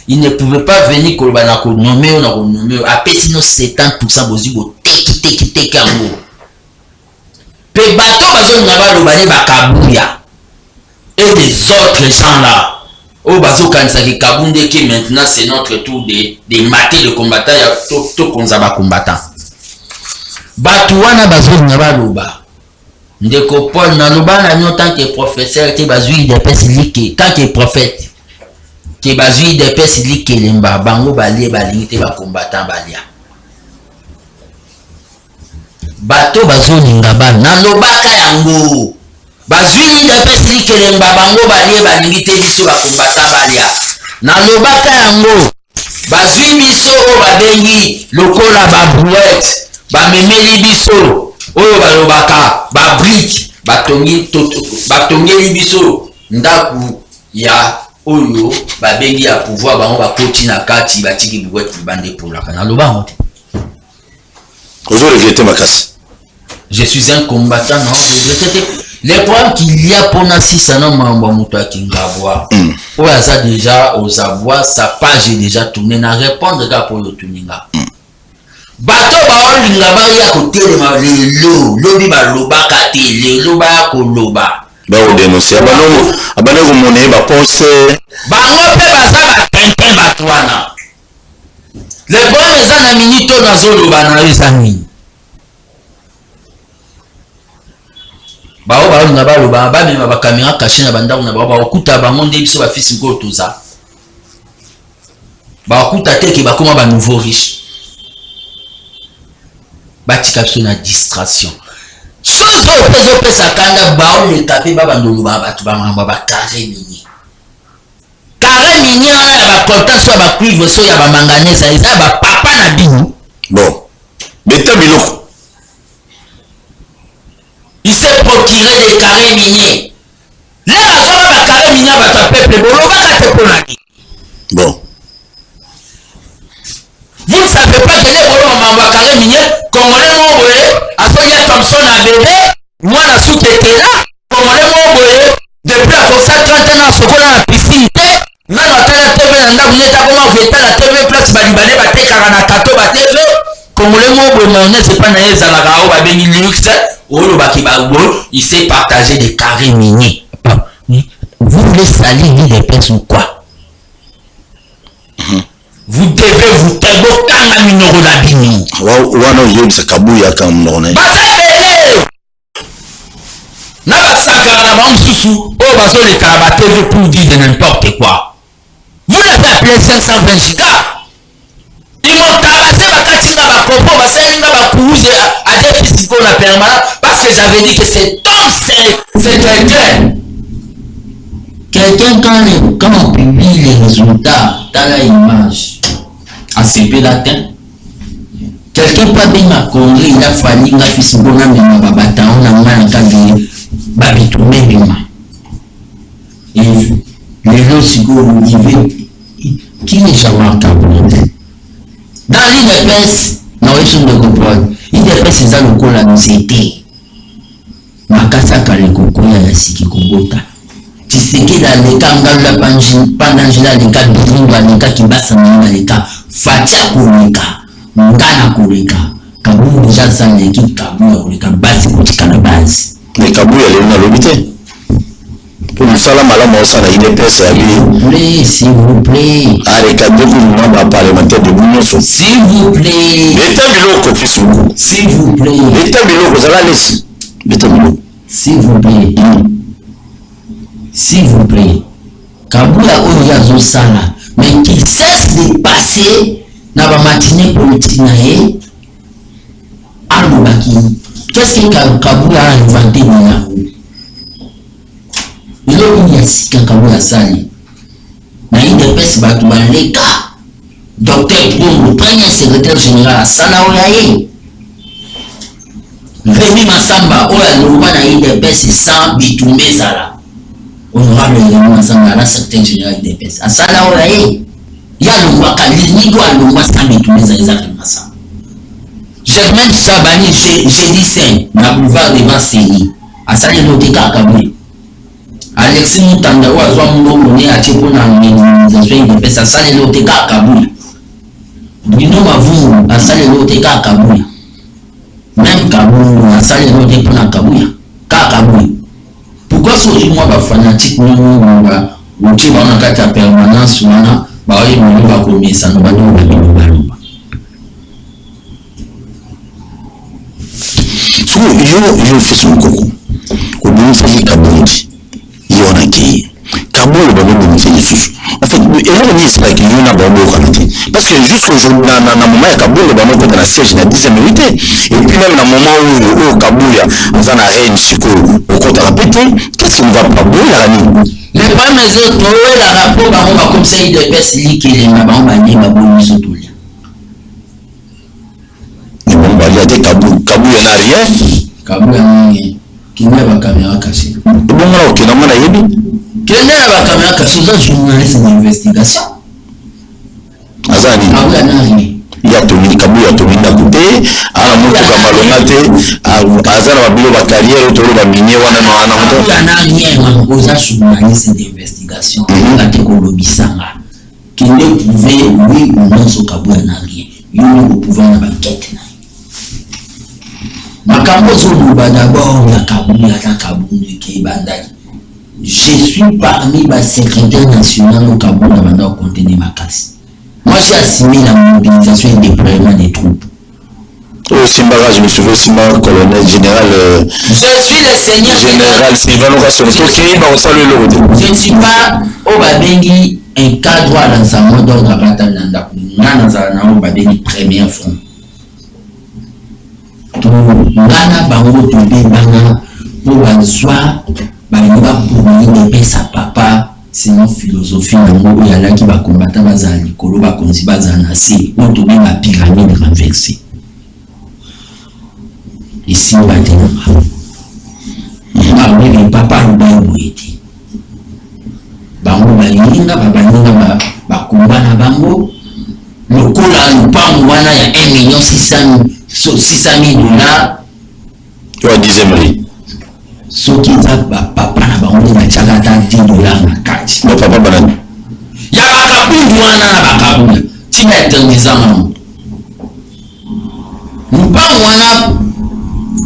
Il ne pouvait pas venir kolbanako nommer ou na nommer après sinon 70% bozibo teki ango. Pe bato bazo ngaba lobane bakabuya. Et des autres gens là. Au bazo kanisa ki kabunde qui maintenant c'est notre tour de mater le combattant ya to konzaba combattant. Bato wana bazo ngaba loba. Ndeko Paul nalobana en tant que professeur qui bazui de pesilike tant que prophète qui bazui de pesilike lemba bango balie balingite ba combattant balia bato bazo ningaba nalobaka yango bazui de pesilike lemba bango balie balingite biso ba combattant balia nalobaka yango bazui biso o babengi lokola ba brouette ba memeli biso oyo balobaka ba brique batongeli biso ndaku ya oyo babengi ya pouvoir bango bakoti na kati batiki bouette bande polaka naloba ngote. Ozo regretter makasi. Je suis un combattant, non, je regrette. Les problèmes qu'il y a pour Nassi Sanon Mamba Mouta Kingabwa, où ça déjà aux avoirs, sa page est déjà tournée, n'a répondre qu'à pour le tuninga. Bato ba linga ba ya côté de ma lelo lobi ba loba kate le loba ko loba ba o dénoncer abano ko moné ba poste ba ngope ba za ba tenten ba twana le bon eza na minito na zolo ba na isani ba o ba linga ba loba ba me ba caméra caché na banda na ba okuta ba monde biso ba fils ngo toza ba okuta te ke ba koma ba nouveau riche batika biso na distraction chose oyo pesa kanda bao le taper baba ndoluba batu ba mamba ba carré mini ya ba contact so ba cuivre so ya ba manganese eza ba papa na binu bon beta biloko il s'est procuré retirer des carrés miniers. Là, la carré minier va te peuple, bon. Vous ne savez pas que les bolons carré minier, Congolais m'ont à ce qu'il y a Thompson à bébé, moi la soupe était là, Congolais m'ont depuis la force 30 ans, ce qu'on a la piscine, même à la TV, on a comment vous êtes à la TV, place Balibane, Baté, Karanakato, Baté, Congolais m'ont c'est pas naïf, Zanagao, Babeni Luxe, il s'est partagé des carrés miniers. Vous voulez salir l'île des Princes ou quoi? Vous devez vous taire à minoro d'abimi. Wana yebisa kabuya comme non. Na basaka na bamsusu o bazo les karabatezo pour dire de n'importe quoi. Vous l'avez appelé 520 gigas. Ils m'ont tabassé ma katinga ba kompo ba salinga ba kuuze à des physiques la permanent parce que j'avais dit que c'est quelqu'un quand on publie les résultats dans la image ACP latin, quelqu'un pas bien ma Congrès, il a fallu nga fils bona mais ma bata on a mal kagi babitume bima. Et les gens si go qui est jamais capable. Dans l'IDPS, na weso de comprendre. IDPS c'est le ko la société. Makasa kale kokoya ya siki kobota. Tshisekedi dans les cas ngala pandangila les cas Birunga les cas Kibasa na les cas Fatia Koleka Ngana Koleka Kabu déjà ça l'équipe Kabu Koleka base kotika na base mais Kabu elle est na lobité pour le salam à la mossa na IDPS s'il vous plaît allez kadou membre parlementaire de Bounioso s'il vous plaît l'état biloko fisuku s'il vous plaît l'état biloko ça la laisse l'état biloko s'il vous plaît. S'il vous plaît, Kabula Oyazo Sala, mais qu'il cesse de passer dans la matinée politique. Qu'est-ce que Kabula a inventé dans la rue? Il y a six Kabula Sali. Il y a des personnes qui ont les cas. Docteur Bongo, premier secrétaire général à Sala Oyaye. Rémi Massamba, Oya des personnes sans Bitoumbe Sala. Honorable Rémi Massamba, la secrétaire général des personnes. À Sala Oyaye. Il y a le roi Kalini, doit le roi sans Bitoumbe Sala. Germaine Chabani, j'ai dit c'est na boulevard devant Séni. À Sala Loteka Kabou. Alexis Moutanda, Oazwa Mouni, à Tchepona, l'organisation des personnes. À Sala Loteka Kabou. Bruno Mavou, à Sala Loteka Kabou. Même Kabou, à Sala Loteka Kabou. Kabou. Pourquoi ce moi va fanatique nous on tire on a qu'à permanence on a bah oui on va commettre ça nous va nous so yo fais son coco au bout fait Kabundi yo na ki Kabou le bon bon fait sous en fait et là c'est pas que yo na bon bon parce que jusqu'aujourd'hui na moment ya Kabou le bon dans la siège na 10e minute et puis même dans moment où Kabou ya on a reine siko au compte la pété qu'est-ce qui ne va pas bien la les premiers autres la rapport on va comme ça il des personnes qui les na ba on va dire ba bon ils tout là mais bon bah il y a des Kabou ya n'a rien Kabou ya rien qui n'a pas caméra cachée bon là OK na mona yebi qui n'a pas caméra cachée c'est journaliste d'investigation azani Kabou ya n'a rien ya tomini Kabou ya tomini na côté ala moto kama lonate azana babilo ba carrière to ba minier wana na moto ya na rien oza journaliste d'investigation la tekolobisanga qui ne pouvait oui ou non so Kabou ya na rien yo ne pouvait na banquette na makambo zo luba d'abord ya Kabou ya Kabou ke bandaki je suis parmi les secrétaires nationaux au Kabou na banda contenir ma casse. Moi, j'ai assimilé la mobilisation et le déploiement des troupes. Oh, Simbaga, je me souviens, Simbaga, colonel général. Je suis le seigneur général Sylvain Rasson. Je ne suis pas au Babengi un cadre à l'ensemble d'ordre à Batalanda. Nous Babengi première front. Nana Bango Toubé Bana, pour Bansoa, Baniba pour des sa papa. Sinon philosophie nango ya la qui va combattre bazali kolo ba konzi bazana si on tourne la pyramide renversée ici on va dire babi papa lubango ete bango balinga bakumba na bango lokola lupango wana ya 1,600,000 $. Wa dizemri soki eza papa na bango batiaka ata $10 na kati papa banani ya bakabundu wana na bakabunda tina eternizama lupango wana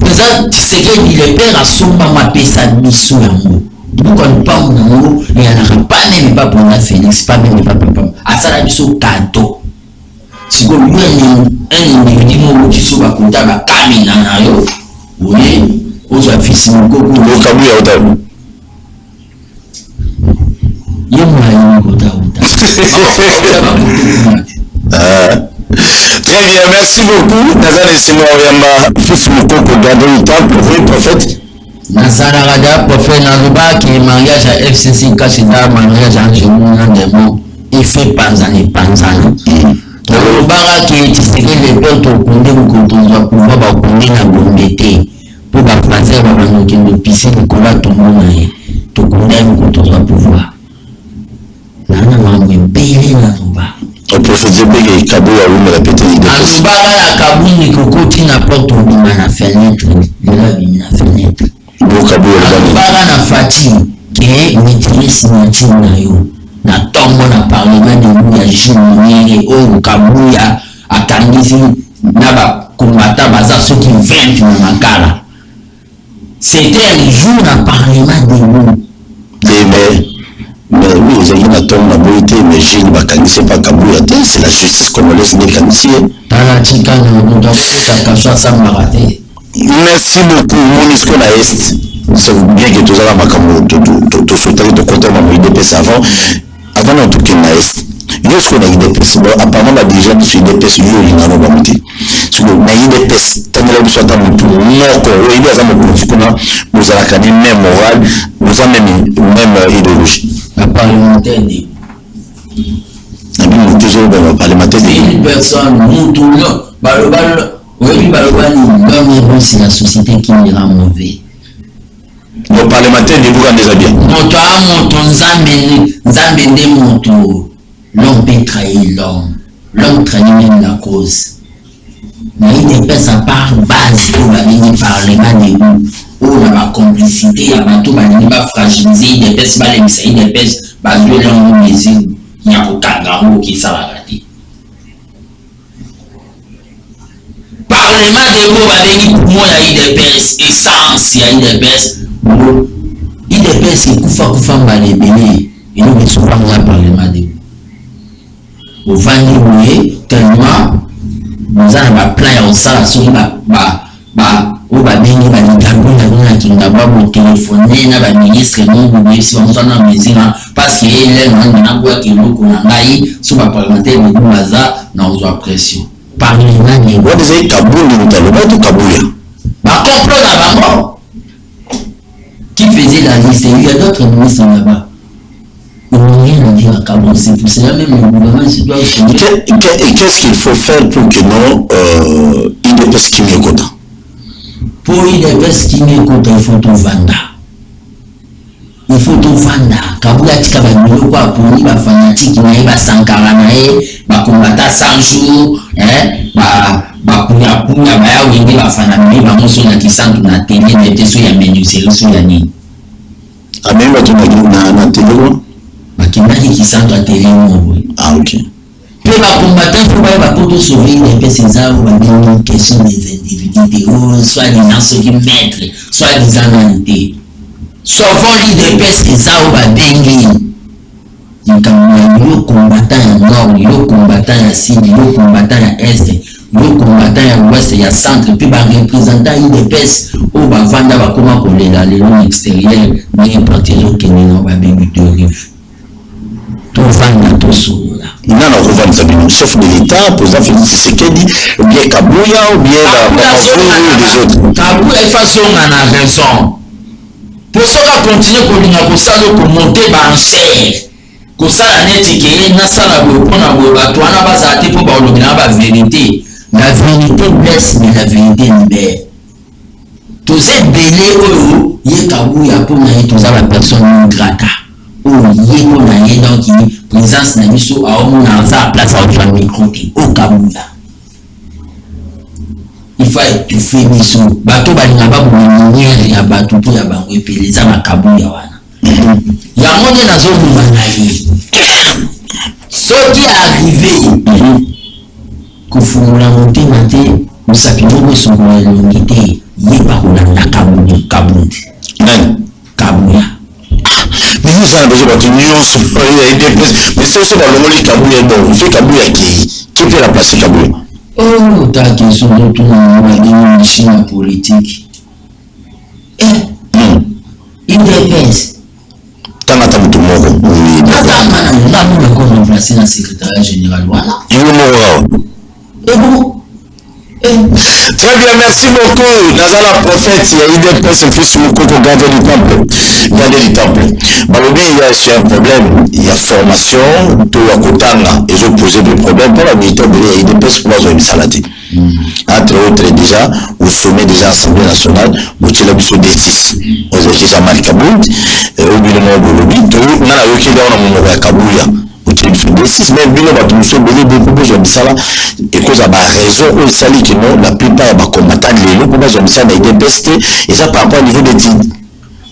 président Tshisekedi le père asomba mapesa biso yango donc lupango nango eyanaka pas même pas pour la Félix pas même pas papa asala biso cadeau sikoyo yo un individu moko kiso bakuta bakamina na yo oye ozwa fils mokoko okabuya otabu yo mwana kota Très bien, merci beaucoup. Nazara Simo Oyamba, fils Mokoko Gadouita, pour prophète. Nazara Rada, prophète Naluba, qui est mariage à FCC Kachida, mariage à Angelina Demo, il fait panzani. Naluba qui est ici, les peuples au Condé, quand on doit pouvoir Condé na Gombete, pour faire de piscine, qu'on va tomber, tout Condé, quand on doit pouvoir. Nana Mamwe, Bélé Naluba. Au prophète Zébégué, Kabou a ouvert la pété d'idée. Naluba, la Kabou, ni Kokoti, na porte au bima na fenêtre, de la bima na fenêtre. Naluba, na Fati, qui est maîtrise signature na yo. Na tombo na parlement de Mouya Jiminiere, au Kabou ya atangisi, na ba combattant baza ceux qui 20 na makala. C'était un jour na parlement de Mouya. Mais oui, ils ont une tombe, mais j'ai une vacances, pas Kabouya, c'est la justice congolaise des caniciers. Merci beaucoup, Monisco na Est. C'est bien que tout ça, tout souhaiter de compter mon IDPS avant notre tour na Est. Lorsqu'on a IDPS, apparemment, la dirigeante sur IDPS, il y a un bombardier. Sur le IDPS, tant que soit dans mon tour, il y a un peu vous avez même morale, vous avez même idéologie. La parlementaire dit. Une personne, c'est la société qui me rend mauvais. Le parlementaire dit vous déjà bien. L'homme peut trahir l'homme. L'homme trahit même la cause. Mais il n'est pas à part base pour le parlement de vous. Où la complicité, il y a tout le fragilisé, il dépêche pas les mises, il dépêche pas de l'homme mesure. Il y a aucun gars qui s'en va rater. Parlement de vous, avec pour moi, il y a IDPS, essence, il y a IDPS. IDPS, c'est Koufa Malébélé. Et nous, souvent, il y a Parlement de vous. Au Vanille, tellement, nous avons un plan, on s'en sur ou babengi balikambo na kinga babo téléphoner na ba ministre mungu bisi banzana mezina parce que ele na ngwa kiloko na ngai so ba parlementaire de baza na uzwa pression parlement ni what is it Kabuya mutaloba to Kabuya ba complot na bango qui faisait la liste il y a d'autres ministres là-bas. Rien à dire à Kabou, c'est pour cela même le gouvernement se doit. Et qu'est-ce qu'il faut faire pour que non IDPS qui me quota? Pour IDPS qui me quota, il faut tout vendre. Il faut tout vendre. Kabou a dit qu'il y a quoi pour les fanatiques, il y a Sankara, il combattant 100 jours, Pouya, il y a fanatiques, il y a qui sont dans la télé, il y a des menuiseries sur la ligne. Ah, même tu m'as dit na télé. Bakimaki qui sont à télé. Ah, ok. Puis les combattants, il faut pas pour sauver les PCA ou une question des individus, soit disant ceux qui mettent, soit disant l'unité. Sauvons l'IDPS et ça ou va dengue. Il y a combattant à nord, il y a combattant à sud, il y a combattant à est, il y a combattant à ouest, il y a centre, puis va représentant l'IDPS ou va vendre comment coller là, les longs extérieurs, mais il partit au Kenya, on va bien de rive. Tout vendre tout ça. Non, le chef de l'État, pour ça, Félix Tshisekedi, ou bien Kabouya, ou bien les autres. Kabouya, il faut a raison. Pour ça, on va continuer pour monter en chair. Pour ça, on a dit que nous avons la vérité. La vérité blesse, mais la vérité libère. tous ces délais il y a Kabuya pour naïe tous la personne non grata il y a pour naïe donc qui présence na biso a on a sa place à faire micro au Kabuya il faut étouffer biso bato balinga ba bonnière ya bato to ya bango epeleza na Kabuya wana ya monde na zo manayi ce qui est arrivé kufungula motema te musapi moko songola elongi te yeba kolanda Kabundi Kabuya mais nous avons besoin de nuance mais c'est aussi dans le monde Kabuya bon c'est Kabuya qui peut la placer Kabuya oh ta question de tout le Chine politique il dépêche tant à tout moko oui là nous avons placé dans secrétaire général voilà il est bon très bien, merci beaucoup. Nazala prophète, il y a eu des personnes qui sont gardés du temple. Balobi, il y a un problème, il y a formation, tout à Kotanga, ils ont posé des problèmes pour la militaire, il y a eu des personnes qui ont saladé. Entre autres, déjà, au sommet de l'Assemblée nationale, vous avez besoin des 6. Vous avez déjà marqué Kabound, au milieu de Balobi, tout le monde a eu dans le Kabuya. Même bien va tout se donner beaucoup besoin de ça et cause à raison au sali que non la plupart va combattre les lots pour besoin de ça mais des bestes et ça par rapport au niveau des titres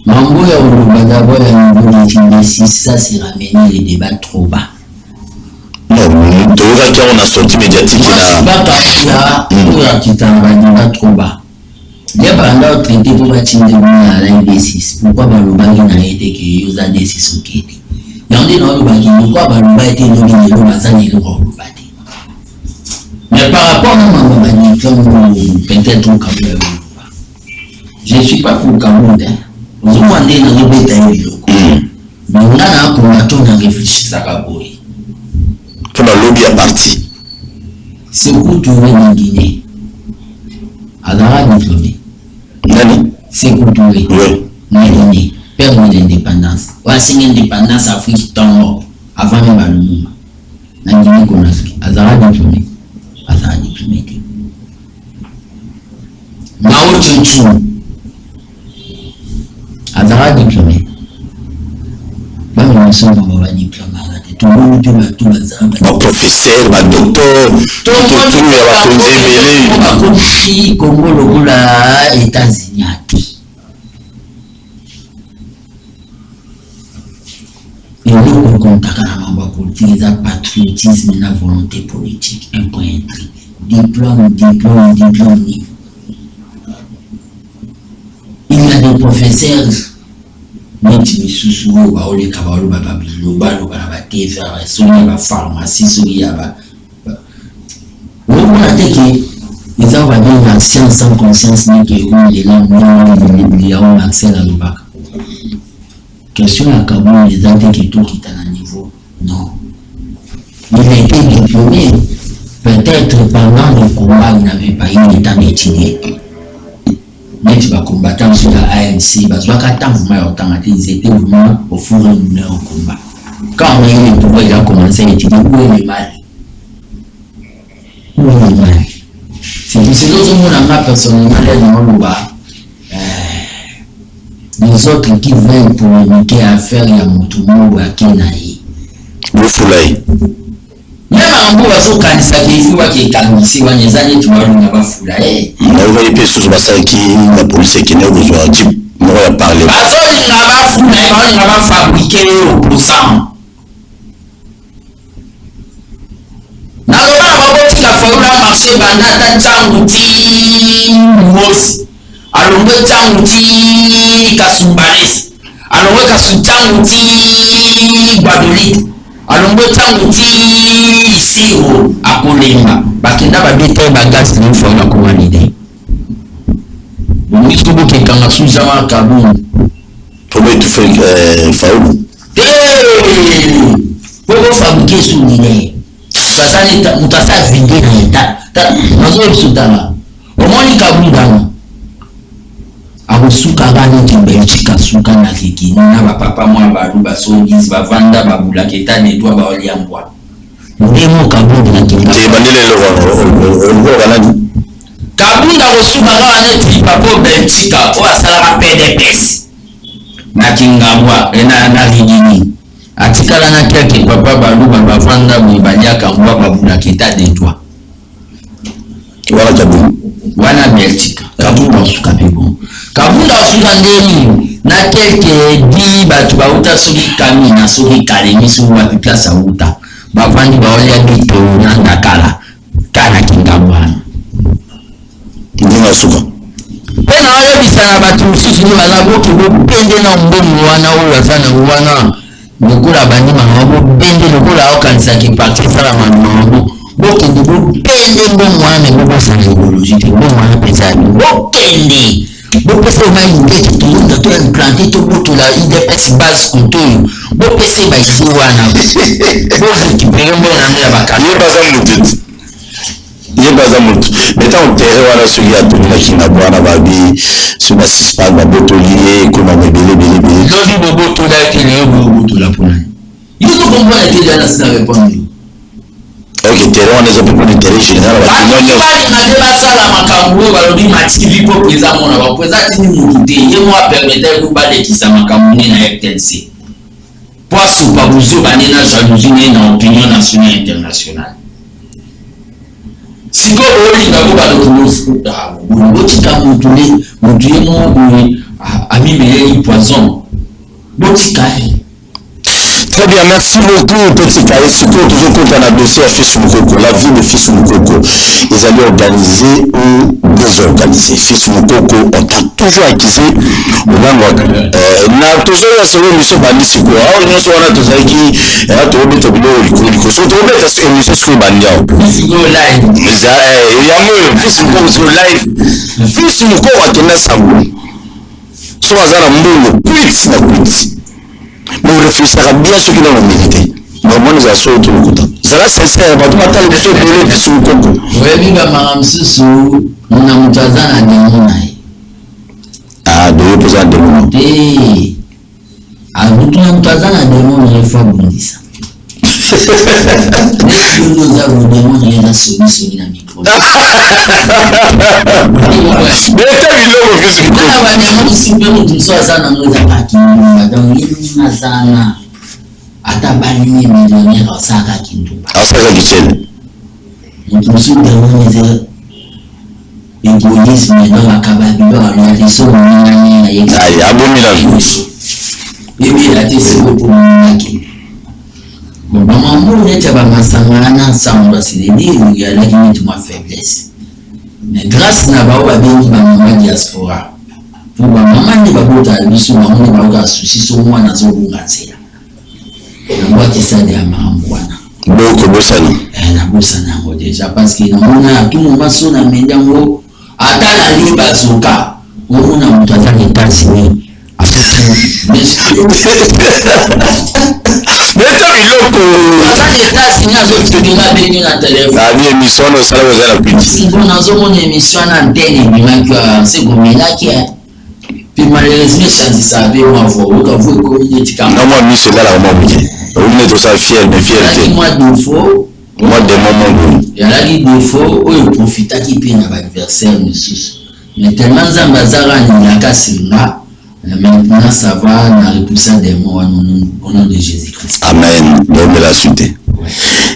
Mambo ya Oloba d'abord à niveau des titres si ça c'est ramener les débats trop bas non tout le temps on a sorti médiatique là il qui t'a débat trop bas il y a pas un traité pour bâtir des à la D6 pourquoi Baloba n'a été que ils ont D6 ok mais par rapport à mon peut-être au Cameroun, je ne suis pas pour le Cameroun. Nous avons demandé dans le bétail. Mais on a pour la tour de réfléchir à Kaboui. Pour la lobby à partie. C'est où tu es en Guinée. Adara diplômé. C'est où tu es. Oui. Perdre l'indépendance. Voici l'indépendance Afrique tant avant même le moment. Dans Guinée Conakry, Azara diplômé. Mao Tse-tung, Azara diplômé. Bah mais nous sommes pas diplômé. Tout le monde tout le professeur, ma docteur, tout le monde a compris Congo Logola États-Unis. Et nous contact à la politique, il y a patriotisme et la volonté politique. Un point écrit. Diplôme. Il y a des professeurs, mais tu me sous les cabarets, la pharmacie, on a dit que les gens vont dire la science sans conscience, mais que les langues, il y a accès à l'Obac. Question à Kaboul, les gens qui sont à un niveau. Non. Il a été diplômé. Peut-être pendant le combat, il n'avait pas eu le temps d'étudier. Mais tu vas combattre sur la ANC, parce que ils étaient vraiment au fur et à mesure au combat. Quand on a eu le pouvoir, il a commencé à étudier où est le mal. C'est pour ce que nous avons personnellement les autres qui veulent polémiquer à faire ya motumo ou à Kenaï. Le foulay. Même en bout, il faut qu'il faut qu'il calmisse, il y a des tu vas le foulay. On va y passer sur la police qui n'a besoin de on va parler. Parce qu'il n'a pas foulé, il n'a pas fabriqué au sang. N'a pas dit qu'il faut marcher pendant Tchangouti, Mos. Alongo Tchangouti, Kasumbanes. Alongo Kasutchangouti, Guadeloupe. Alongo Tchangouti, ici à Kolemba. Bakenda babete bagasi ni fois na komanide. Bongi tubo ke kanga suzama kabou. Comment tu fais faulu? Pourquoi fabriquer sous l'idée? Ça n'est mutasa vide na état. Nazo sudama. Au moins ni kabou dama. Abusuka bani kimbechika suka na kiki na bapapa mwa baru basongisi bavanda babula keta netwa baoliambwa ndemo kabunda na kimba bandele lo banani kabunda kosuka neti papo Belgique o asala PDPS na Kingabwa na Rigini atikala na keke papa baluba bavanda bibanyaka mbwa babuna kita detwa wala kabu wana Belgique kabunda osuka pebo kabunda osuka ndeni na keke di batu bauta soki kami na soki kalemi so wa place auta bavandi baolia bito na ndakala kana Kingabwa ndinga suka pena wale bisana batu sisi ni balaboki bopende na mbomu wana oyo azana wana lokula bandi mango bopende lokula okanisa kipaki sala mango bokende bopende mbomu wana bobosana idéologie te mbomu wana pesa bokende bopese maindeke tuyunda to implanté to botola IDPS base kontoyo bopese baisi wana borekipere mbona mela bakana yebaza mutu meta utere wana soki atomila Kingabwa wana babi soki basispa babotoli kuna mebele lobi bobotola ekele bobotola mpona yo tokomprendre ete jana sina répondre ok tere wana eza mpe mpona tere général balinga nde basala makambo oyo balobi mativi mpo présa mona bapresa tini mutu te ye mo apermete eko balekisa makambo ne na RTNC po asupa buzoba ne na jalousie ne na opinion nationale internationale siko olinga ko balokulofuta botika mutu ye mo boye amimeyeli poison botika Très bien, merci beaucoup, Petit Kaye. Ce que toujours compte dans le dossier à Fils Moukoko, la vie de Fils Moukoko, ils allaient organiser ou désorganiser. Fils Moukoko, on t'a toujours accusé. Na toujours la seconde mission bandisi quoi. Ah, on se voit là tous avec qui. Ah, tu obéis au boulot, il faut trouver ta émission sur Bandia. Fils Moukoko live. Il y a moi, Fils Moukoko sur live. Fils Moukoko a tenu ça. Soit à la moule, plus na plus. Mais on réfléchira bien ce qu'il a mérité. Normalement, nous avons tout le coup. Ça va sincère, parce que maintenant, le monsieur de l'eau sur le concours. Oui, madame Soussou, on a monté à la démon. Ah, de l'opposant de démon. Eh, à nous, on a monté à la démon, il faut abonder ça. Nous avons démon, il y a sonné sur la micro. Mais t'as vu l'eau, fils de Moukoko. Ah, ouais, si vous soit ça, dans nos attaques, madame, il y a ça. Atabali millionnaire au Saka Kinduba. Ah, ça, c'est Nous sommes des égoïsmes dans la cabane, les sommes aïe, abominable. Et bien, la décision pour nous. Bon, maman, on est à Bamasangana, ça, on va se dire, il y a la limite de ma faiblesse. Mais grâce à Nabao, à bien, maman diaspora. Pour maman, il va pas à lui, sur maman, il va pas souci, sur moi, dans un bon gazelle. Moi qui sais des amambouana. Beaucoup bosana. Na bosana ngo déjà parce que naona tout moment so na mendango ata na liba soka. Ona mutaza ni tasi ni. Mais t'as vu l'eau pour. ata ni tasi ni azo tukinga beni na téléphone. La vie émission no sala wazala piti. Si bon nazo mon émission na antenne bimaka c'est gomela qui est. Puis malheureusement ça dit ça be moi faut ka vous communiquer quand. Non moi mi c'est là la maman bien. On est tous fiers mais fierté. Moi défaut. Moi des moments Il y a des défauts où il profite qui peut dans l'adversaire monsieur. Mais tellement Zambazara n'y a qu'à Singa. Maintenant ça va dans le puissant des mots au nom de Jésus-Christ. Amen. Bon de la suite.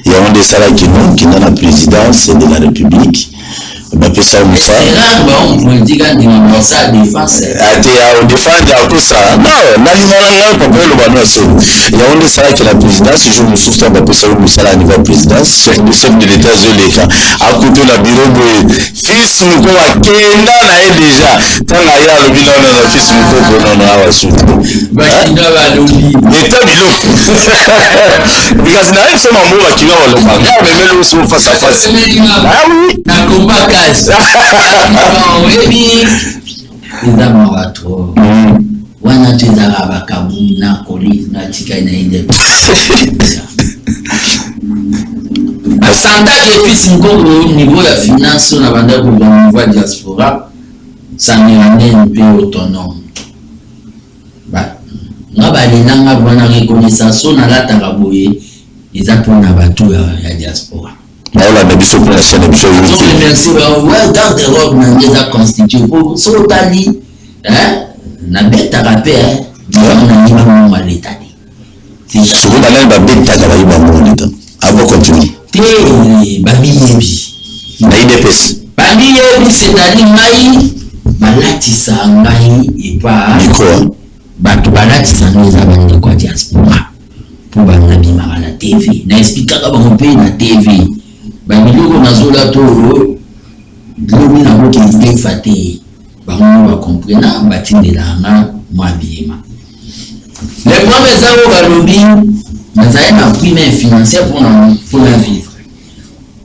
Il y a un des salariés qui est dans la présidence de la République. On appelle ça comme ça. On peut dire qu'on ça défense. On défend ça. Non, il y a un des salariés qui est la présidence. Je me souviens on appelle ça comme ça à niveau présidence. Chef de l'État Zoleka. À côté de la bureau, fils Moukoko a Kenda na déjà. Tant à y a le bilan de fils Moukoko non a reçu. L'État bilo. Because now if someone move qui va au local, mais même aussi face à face. Ah oui. Na combat cash. Non, oui. Ndama watu. Wana tezara bakabuni na koli na tika na inde. Asanda que fils Moukoko au niveau la finance na banda pour le niveau diaspora, ça n'est un peu autonome. Nga balinanga bwana reconnaissance na lata kaboye eza pona bato ya diaspora. Voilà, mais bisous pour la chaîne, bisous. Merci, ouais, garde-robe, n'a déjà constitué. Pour Sotali, hein, n'a bête à rapper, hein, on a dit maman à l'état. C'est ce qu'on a l'air de bête à la maman à l'état. Avant continuer. Té, Babi Yebi. Naïdepes. Babi Yebi, c'est-à-dire Maï, Balatisa, Maï, et pas. Micro. Balatisa, nous avons quoi diaspora. Pour Banabi Mara la TV. N'explique pas comment on paye la TV. Bamiloko nazola toro lobi na boki mpe fate bango ba comprendre batindela nga mwa biema les premiers années balobi nazali na prix financier pour la vivre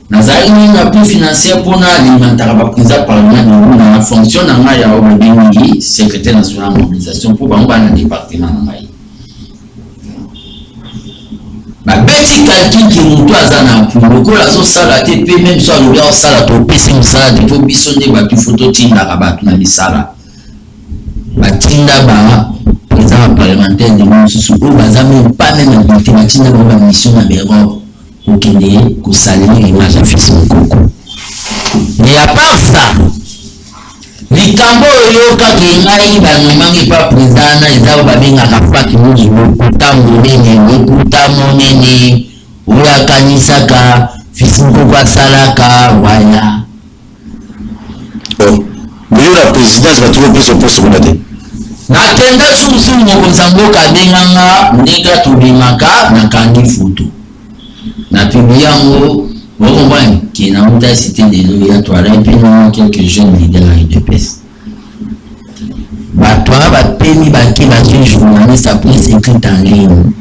nazali na prix financier pour na alimentaire ba président parlement na fonction na nga ya obengi secrétaire national de mobilisation pour bango na département na ngai ma bêtise calcul qui nous doit en pour le coup la sauce salade et puis même soit le gars salade au PC salade il faut bisonner battu photo tinda rabat na misala batinda ba président parlementaire de mon sous bazami pas même invité batinda ba mission na Béron au Kenya ko salir image affiche mon coco mais à part ça likambo yoka kingai banumangi pa président na ezaba babengaka faki muzulu kutamone oya kanisaka fisinko kwa salaka waya oh mais la présidence va trouver plus au poste qu'on a dit nakenda susu mokonza mboka abenganga ndenge tobimaka nakangi foto na publie yango bon, qui n'a pas cité des lois, et puis nous quelques jeunes leaders de presse. Toi, permis de journaliste après écrit en ligne.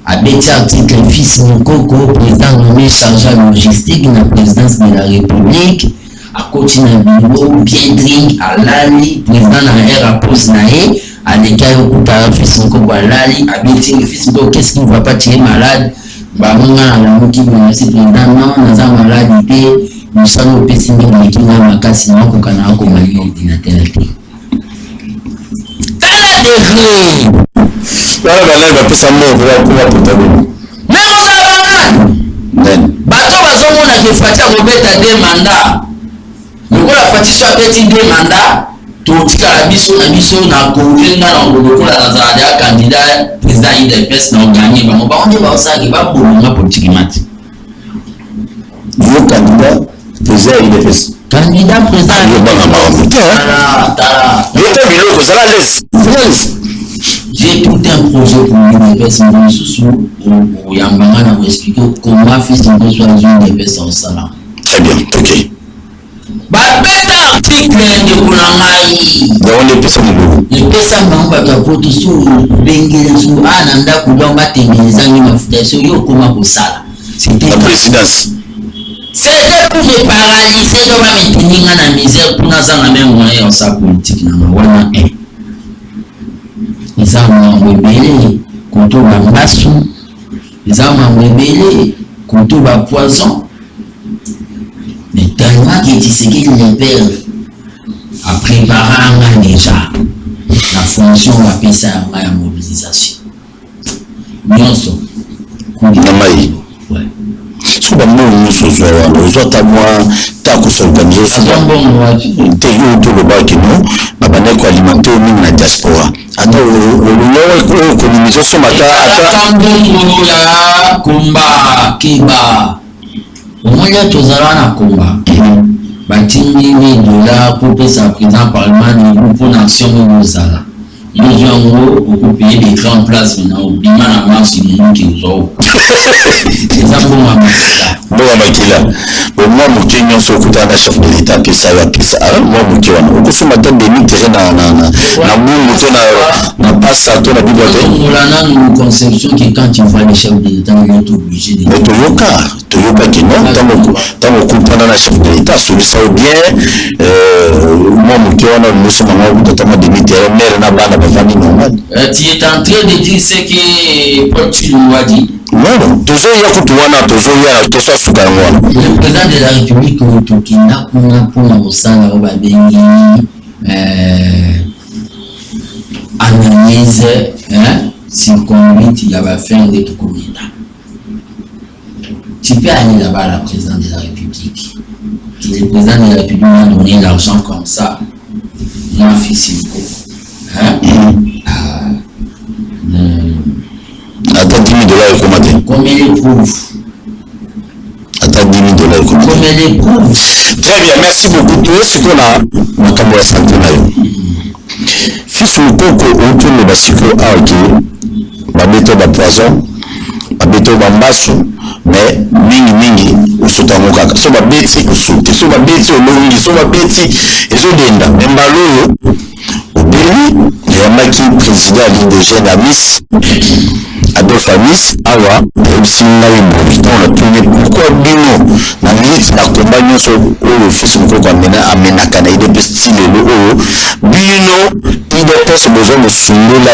A bêti article fils Nkoko, président nommé chargé de logistique de la présidence de la République, à côté d'un bureau, Biendring, à Lali, président de la Post Naé, à l'écart au Koutara, fils Nkoko à Lali, à bêti le fils Nkoko, qu'est-ce qu'il ne va pas tirer malade? Bangonga na muki bonasi président non naza maladi nous sommes au PC mais qui na makasi na ko kana ko mali ordinateur te tala degré wala bala ba pesa mo kwa portable mais on a ben bato bazomona ke fatia kobeta de mandat lokola fatia so abeti de mandat totika biso na konvenga na lokola nazali ya candidat président IDPS na gagné bango baonde baosaki babolonga politique mati yo candidat président IDPS candidat président yo banga ba tala l'état biloko ça la laisse j'ai tout un projet pour l'IDPS mon sous au yambanga na expliquer comment faire son besoin d'IDPS au salon très bien ok bapeta article de kunangai on est pesa mulu epesa mamba ta poto so bengela so ananda kudonga tengeneza ngi mafuta so yo koma kosala c'était la présidence c'était pour me paralyser donc ma maintenir na misère pour na zanga même moyen sa politique na wana ils ont rebellé contre Bambasu ils ont rebellé contre ba poison. Mais tellement qu'il dit ce qu'il les perd à préparer déjà la fonction va passer à la mobilisation. Nyonso. Namaï. Ouais. So ba mo nyonso zo wa zo ta moi ta ko s'organiser so te yo to le ba ki no ba bana ko alimenter au même la diaspora ata o colonisation mata ata tambongo ya kumba kiba omoya tozala na komba batindi ni dola pour pesa président parlement pour nation mozala nous yango occuper des grandes places maintenant bima na marche nous qui zo ezambo makila bon moi moki nyonso okutana chef de l'état pesa ya pesa moi moki wana okosoma tan de mitire na mungu to na pasa to na bibliothèque mulana une conception qui quand tu vois les chefs de l'état ils sont obligés de mais toyoka ki non tango kupana na chef de l'état solisa bien moi moki wana musoma ngo kutama de mitire mère na bana bavandi normal tu es en train de dire ce que Paul Chilombo a dit. Non, toujours il y a kutuwana toujours il y a toujours sukanwa. Le président de la République Otokina pour osala ba bengi analyse circonduite ya ba fin de tout comité. tu peux aller là-bas à la présidente de la République. Si le président de la République m'a donné l'argent comme ça, moi, fils, hein? Attends, 10 000 $ comment? Combien les prouve? Attends, 10 000 $ comment? Combien les prouve? Très bien, merci beaucoup. Tout ce qu'on a, ma caméra santé là. Fils ou coco, on tourne le basico à ok. Ma méthode à poison, ma méthode à mbasso, mais mingi, ou sauta mokaka. So ma beti, ou sauter, so ma beti, ou longi, so ma beti, et so denda. Mais malo, au Béni, il y a un qui président à l'Indogène à Miss. Adolphe Amis, awa, Singa Ibo, on a tourné pourquoi Bino, na minute na compagnon sur le fils de Koko amena kana ide pestile le Bino, il a besoin de soulever la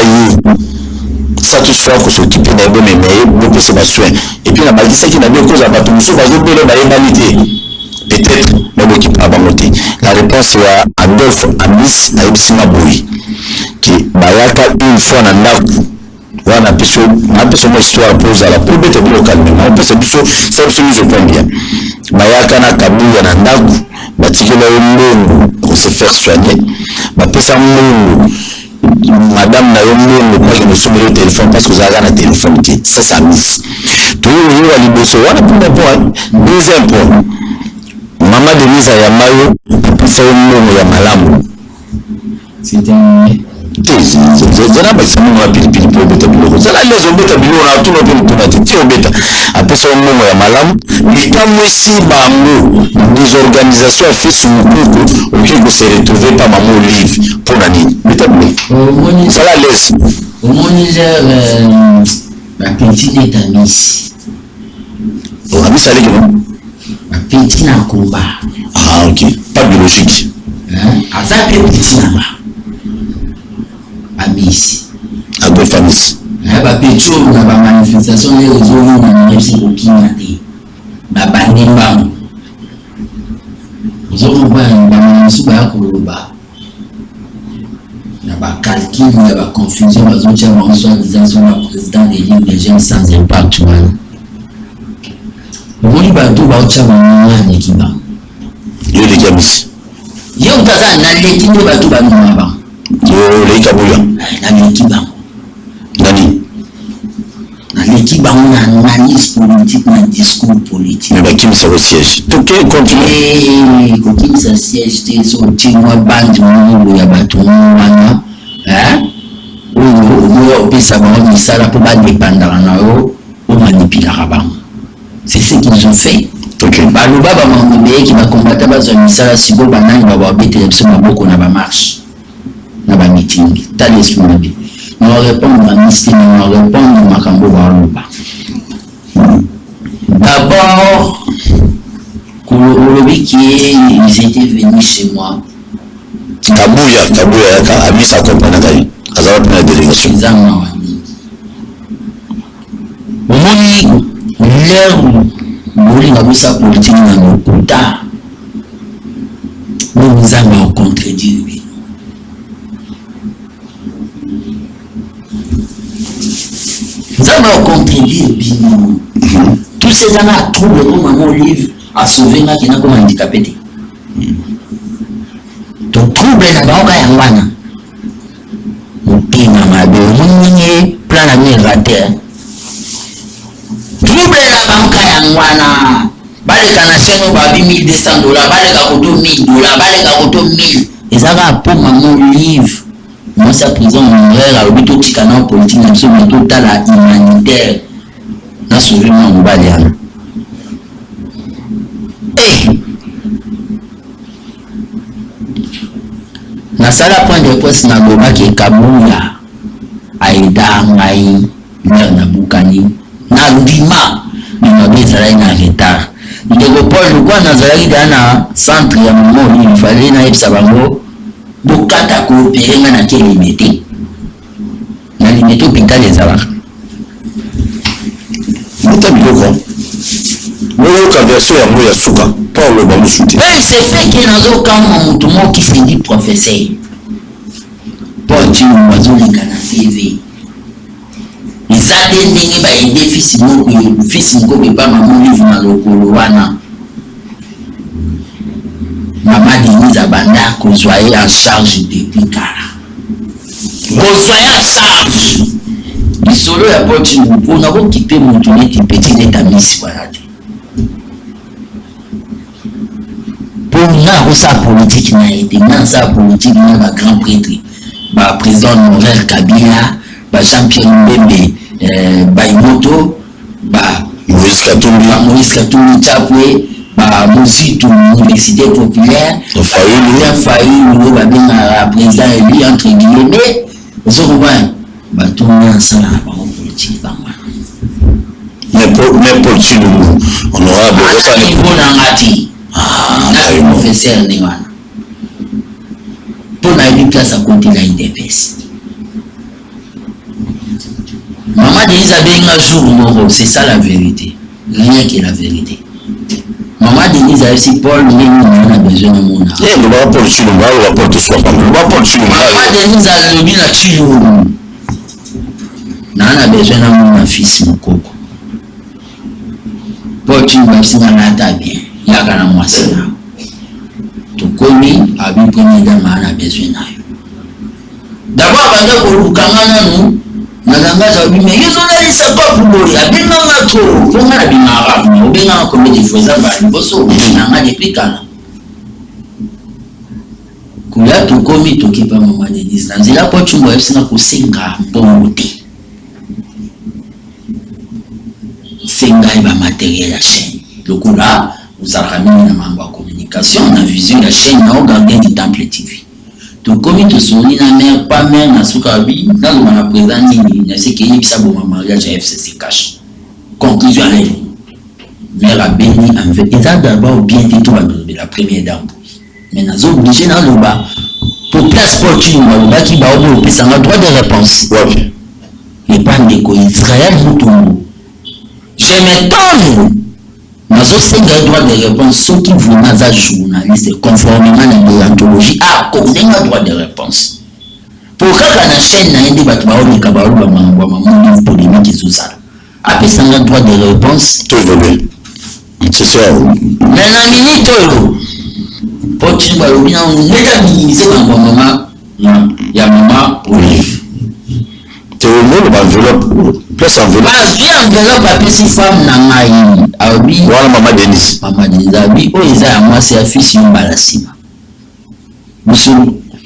satisfaire que s'occuper d'un bon mémé, beaucoup c'est pas soin. Et puis la balise qui n'a bien cause à battre, nous sommes pas obligés de peut-être, mais beaucoup pas monter. La réponse est à Adolphe Amis, na Singa Boy, qui bayaka une fois na ndaku. Wana piso ma histoire pose à la pour bête bien calmement on peut se biso ça je prends bien bayaka na kabuya na ndaku batikela yombongo pour se faire soigner ba pesa mbongo madame na yombongo kwa que nous sommes au téléphone parce que vous avez un téléphone qui ça s'amuse tout le monde a liboso wana pour point deuxième point maman Denise ya mayo pesa yombongo ya malamu c'était zana basa mungu pilipili po beta biloko zana lezo beta biloko na tuno pe mutuna titi obeta apesa mungu ya malamu likamwesi bango des organisations fils mukuku okiko se retrouver pas maman olive pour nani beta biloko sala laisse au moniteur la petite est amis on a mis ça les la petite na combat ah ok pas biologique hein ça petite na Amis. Adolphe Amis. Ba petro na ba manifestation les réseaux na merci pour qui na té. Ba bandi bango. Ozo ba manifestation ba koloba. Na ba calcul na ba confusion ba zo tia ba soit disant sur le président des lignes des jeunes sans impact wana. Moni ba to ba tia ba mwana ki ba. Yo les Amis. Yo utaza na leki ndo ba to ba mwana ba. Yo les Kabuya. Na leki ba. Nani? Na leki ba on analyse politique na discours politique. Mais qui me sert au siège? Tout est continué. Qui me sert au siège? C'est sur le chinois band ou ya bateau wana. Hein? Ou pesa ba on sala pour ba dépendre na yo ou manipuler ba. C'est ce qu'ils ont fait. OK. Ba lo baba mambe qui va combattre ba zo misala sibo banani ba ba bete biso maboko na ba marche. Na ba meeting. T'as l'esprit de vie. Nous répondons à Misty, nous répondons à Makambo Barouba. D'abord, ils étaient venus chez moi. Kabouya, a mis sa compagnie. Azara pour la délégation. Au moment où l'heure où nous sa politique dans nos quotas, nous avons contredit. Nous avons contribué bien. Tous ces années à trouver comme maman Olive à sauver ma qui n'a comme handicapé. Donc trouble na baoka ya wana. Mupina mabe mwenye plan la mie raté. Trouble na baoka ya wana. Bale kana seno ba $1,200, bale ka koto $1,000, bale ka koto 1000. Ezaka pour maman Olive. Moi, sa prison, mon frère, à l'hôpital Ticana, politique, absolument total, humanitaire. N'a sauvé mon balian. Eh! Na sala point de presse, na goma qui est Kabouya, Aïda, Maï, Mère Naboukani, na Lima, mais ma bête, elle est en retard. Nous devons pas le quoi, dans un centre, il y a un moment où il fallait, na Epsabango. Bokata coopérer na quelle limité na limité hôpital les avars Mota biloko Mota version ya moya suka pas le bon shooter c'est fait que nazo kama mtu mo qui se dit professeur pour tu oiseau les kana TV ils ça ndenge ba aider fils moko pas maman livre na lokolo wana maman Denise abanda ko soyez en charge depuis kala ko soyez en charge bisolo ya poti pour na ko quitter mon tourner petit état miss voilà pour na sa politique na été na sa politique na ba grand prêtre ba président Morel Kabila ba Jean-Pierre Mbembe Baimoto ba Moïse Katumbi Chapwe ba Mositu Université populaire Faïlou ba bien président élu entre guillemets vous comprenez ba tout le monde ça la politique ba mais pour Chilou honorable ça niveau na ngati professeur Newana pour na une place à côté de l'IDPS. Maman Denise a bien un jour mort, c'est ça la vérité. Rien que la vérité. Maman Denise a aussi Paul, mais on a besoin de mon âme. Eh, le va pour Chilou, le va pour tout soit pas. Le va pour Chilou. Maman Denise a levé la Chilou. On a besoin de mon fils, mon coco. Paul Chilou, c'est un bien. Il y a qu'à moi ça. Tokomi a bien premier dame a besoin de. D'abord, avant de kangana nous, naganga za bi mais ils ont allé ça pas pour mourir. Abinga trop, pour na bimara, obinga comme des fois ça va, bosso, nanga depuis kana. Kuya Tokomi tokipa maman Denise. Nanzila po chumba sina kusinga bongote. Singa iba matériel à chaîne. Donc là, vous avez mis la mambo communication, on a visé la chaîne, on a regardé du Temple TV. Donc comme tu souris na mère, pas mère, na soukabi, dans le président Nini, na c'est qu'il y a ça bon mariage à FCC cash. Conclusion à l'élu. Mère a béni en fait. Et ça d'abord bien dit tout la première dame. Mais nous sommes obligés dans le bas. Pour place sportive, le bas qui va au bout, ça a droit de réponse. Et pas de Israël, nous je m'étonne. Nous avons droit de réponse. Ceux qui vont dans la journaliste, conformément à l'anthologie, accordé un droit de réponse. Pourquoi la chaîne n'a pas de débat, maman polémique et tout ça. Après ça, un droit de réponse. C'est ça. Mais la minute, pour tu vas le bien, on est minimiser dans maman. Il y a maman Olive. Tu veux l'enveloppe, place enveloppe. Viens enveloppe à petit femme nangaï. Abi. Voilà maman Denise. Maman Denise. Abi. Oh, ils ont moi c'est un fils yon balasima. Monsieur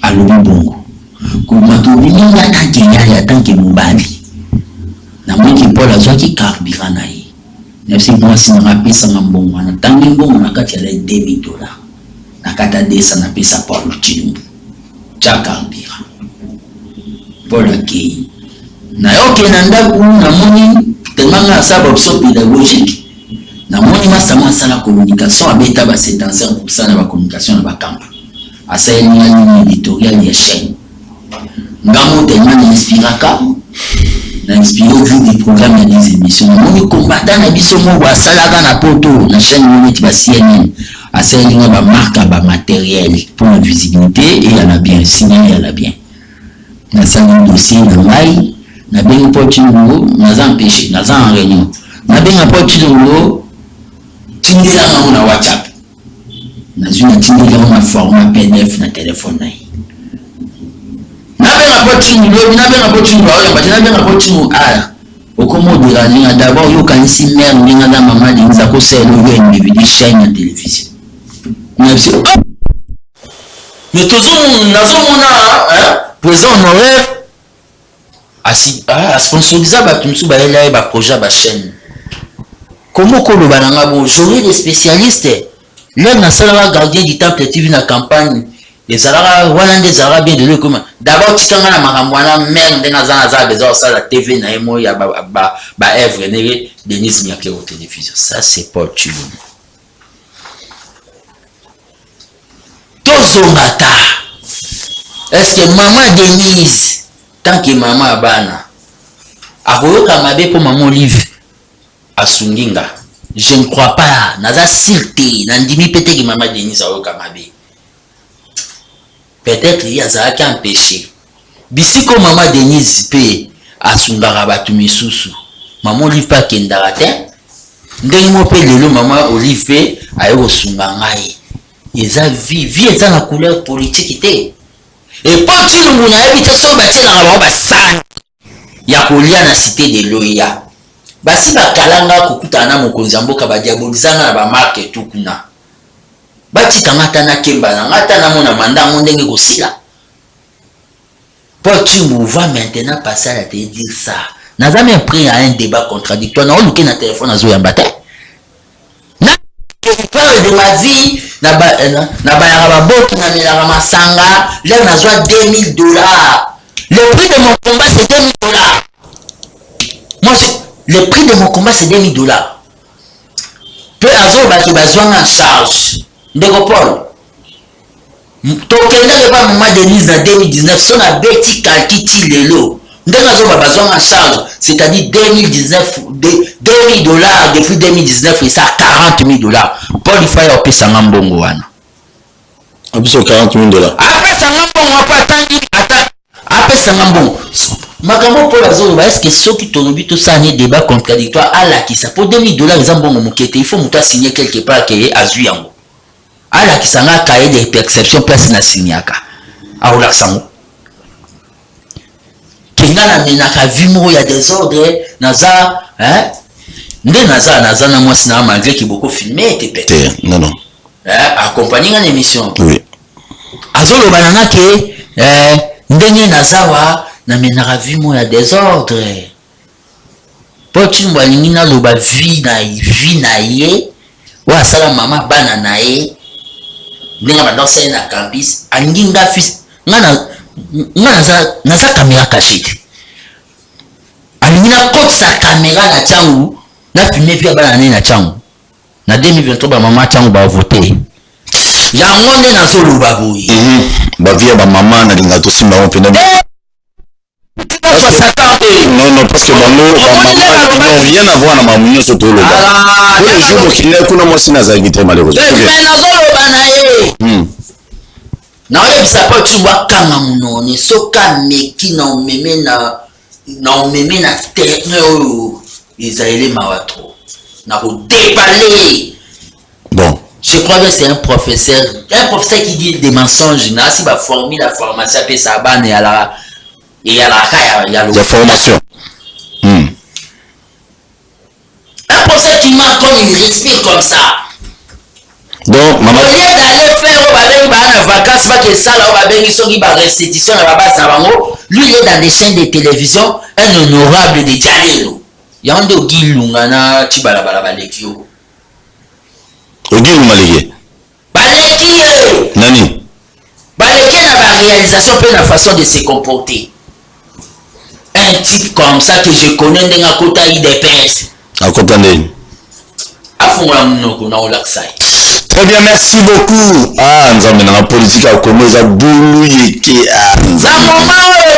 alobi bongo. Comment tu vis là tant qu'il y a tant que mobali. Na moi qui Paul azwa qui carburant naï. Nefsi moi si na pesa ngambongo na tangi bongo na kati ya $2,000. Na kata desa na pesa Paul Chilumbu. Cha carburant. Paul akei. Na yoke na ndaku na moni temanga sa option pédagogique na moni masama sala communication abeta ba sentencer pour ça na ba communication na ba camp asa ni éditorial ya chaîne ngamo tellement inspiraka na inspiré du programme et des émissions moni combattant na biso mo ba salaka na poto na chaîne moni ti ba CNN asa ni ba marque ba matériel pour la visibilité et à la bien signaler à la bien na ça dossier na mai na bengi poti ngo naza empêché naza en réunion na benga poti ngo tindela ngo na WhatsApp na zuna tindela ngo na format PDF na téléphone na benga poti ngo na benga poti ngo okomo de la ligne d'abord yo kanisi mère ninga na maman dinza ko selo yo individu chaîne na télévision mais toujours nazo mona président honoraire à sponsoriser batumsu ba ela ba projet ba chaîne comment kolo bananga bon j'aurai des spécialistes là na sala gardien du Temple TV na campagne les alara wana des arabes de le comment d'abord tikanga na makambo na merde na za besoin ça la TV na emo ya ba œuvre né Denise Miake au télévision ça c'est pas Chilumbu tozongata est-ce que maman Denise tant que maman abana akoyoka mabe pour maman Olive asunginga je ne crois pas naza sirte nandimi peut-être que maman Denise akoyoka mabe peut-être il y a ça qui empêché bisiko maman Denise pe asungaka bato misusu mama Olive pa kendaka te ndenge mo pe lelo mama Olive pe aye kosunga ngai eza vie eza na couleur politique te et pas Chilungu na yebi te so batielaka bango basani ya kolia na cité de Loya basi bakalanga kokutana na mokonzi ya mboka badiabolizanga na bamarke etu kuna batikanga ata na kemba na nga ata namona mandango ndenge kosila Paul Chilungu va maintenant passer à la télé dire ça naza même pris à un débat contradictoire na oluke na téléphone azoyamba te na parle de ma vie na bayaka baboki na melaka masanga là nazwa $2000 le prix de mon combat c'est $2000 moi le prix de mon combat c'est $2000 peu azo bato bazwanga en charge ndeko Paul tokendaka pa mama Denise na 2019 so na beti kalki ti lelo ndenge azoba bazwanga en charge c'est-à-dire $2000 depuis 2019 et ça $40,000 Paul Ifaya opesanga mbongo wana abiso $40,000 apesanga mbongo apa atangi ata apesanga mbongo makambo Paul azoloba est-ce que soki tolobi tosani débat contradictoire alakisa po $2000 eza mbongo moke te il faut moto asigner quelque part ke azwi yango alakisanga cahier de perception place na signaka aolakisango kenga na menaka vie moko ya désordre naza nde naza na mwasi na malgré ki boko filmé te pete non accompagné nga na émission oui azoloba nanga ke ndenge nazawa na menaka vie moko ya désordre po Chilungu alingi naloba vie na ye oyo asala mama bana na ye ndenge badosala na campus alingi nga fils nga naza caméra cachée te alingi nakotisa caméra na ntango na filme via bana ne na ntango na 2023 bamama ntango bavote yango nde nazoloba boye bavia bamama nalinga tosimba ngo mpena non parce que bango n'ont rien à voir na mamu nyonso toloba le jour mokili kuna mwasi nazalaki te malheureusement nazoloba na ye naoyebisa po Chilungu akanga monone soki ameki na omeme na terrain oyo ezaleli mawa tro na kodépale bon je crois que c'est un professeur qui dit des mensonges na si ba formule la formation apesa bana ya la formation un professeur qui m'a comme il respire comme ça donc maman au lieu d'aller faire babengi bana vacances ba ke sala babengi soki ba restitution na babasi na bango lui il est dans des chaînes de télévision un honorable de Dialelo yande ogilunga na chibalabala baleki yo ogilunga leki baleki nani baleki na ba réalisation pe na façon de se comporter un type comme ça que je connais ndenga kota IDPS akota ndeni afunga munoko na olaksai. Très bien, merci beaucoup. Ah, nous avons la politique à comment ça boulou yeke. Za moment il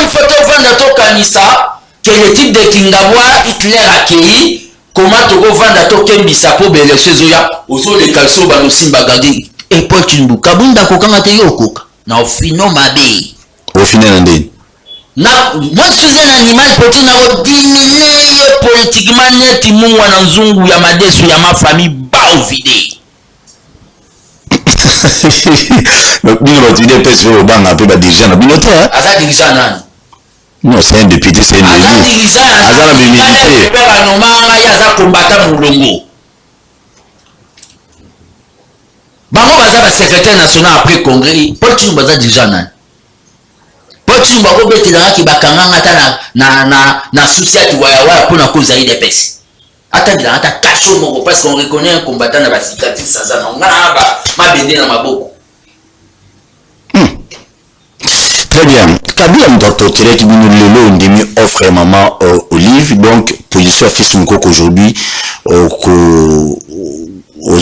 faut te vendre to kanisa que le type de Kingabwa Hitler accueilli comment to go vendre to kembisa po bele sezoya ozo le kalso ba no simba gadi et Paul Chilungu kabunda ko kanga te yokoka na ofino mabe ofino na ndeni na moi je suis un animal petit na diminuer politiquement net mungwa na nzungu ya madesu ya ma famille ba ovide. Donc nous avons dit que c'est au banc un peu dirigeant na binoto hein asa dirigeant nan non c'est un député c'est un élu asa na militaire pera no manga ya za combattant mulongo bango baza ba secrétaire national après congrès Paul Chilungu baza dirigeant nan Paul Chilungu bako betelanga ki bakanganga ta na souci ati waya pona koza IDPS attendez ata cacho moko parce qu'on reconnaît un combattant na ba cicatrice ça na ngana ba mabende na maboko. Très bien. Kabila mtoto tiré qui nous lelo ndimi offre maman Olive donc position fils Mukoko aujourd'hui aux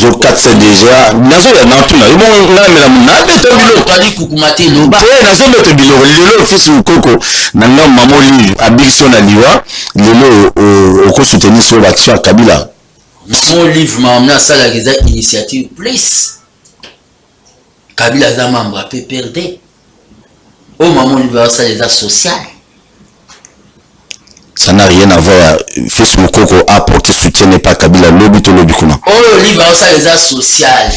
autres 4 déjà nazo ya natuna bon na mela muna beto bilo tali kukumate loba nazo beto bilo lelo fils Mukoko na maman Olive abikso na liwa lelo au soutenir sur l'action Kabila maman Olive maman sala kiza initiative plus Kabila za membre PPRD. Oh maman Olive ça les a social Ça n'a rien à voir. Fils Mokoko apporte soutien n'est pas Kabila lobby to lobby kuna. Oh, le livre ça les a social.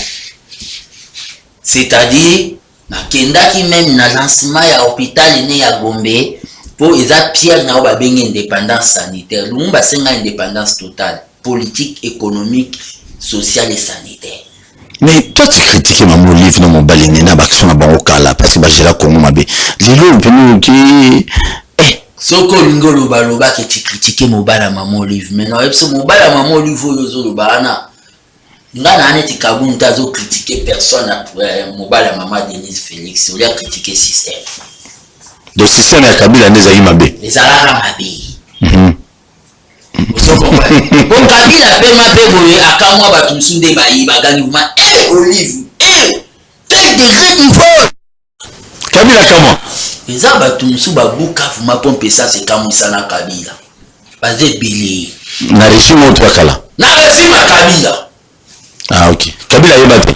C'est-à-dire, na kenda qui même na lancement ya hôpital né ya Gombe pour ils a pierre na ba bengi indépendance sanitaire. Lumba senga indépendance totale, politique, économique, sociale et sanitaire. Mais toi tu critiques mon livre dans mon baleine na baction na bango kala parce que ba jela Congo mabe. Lilo penu ki Soko lingo loba loba que tu critiques mobala maman livre mais non ebso mobala maman livre yozo loba na nga na neti kabunta zo critiquer personne mobala maman Denise Félix ou la critiquer système. Le système ya Kabila ndeza yimabe. Les alala mabe. Soko ba. Bon Kabila pe mabe boye akamwa ba tumsunde ba yi bagani ma Olive quel degré d'effort. Kabila comment? Les abatumsu babuka fuma pompe ça c'est comme ça na Kabila. Bazé bilé. Na régime autre kala. Na régime Kabila. Ah ok. Kabila yebate.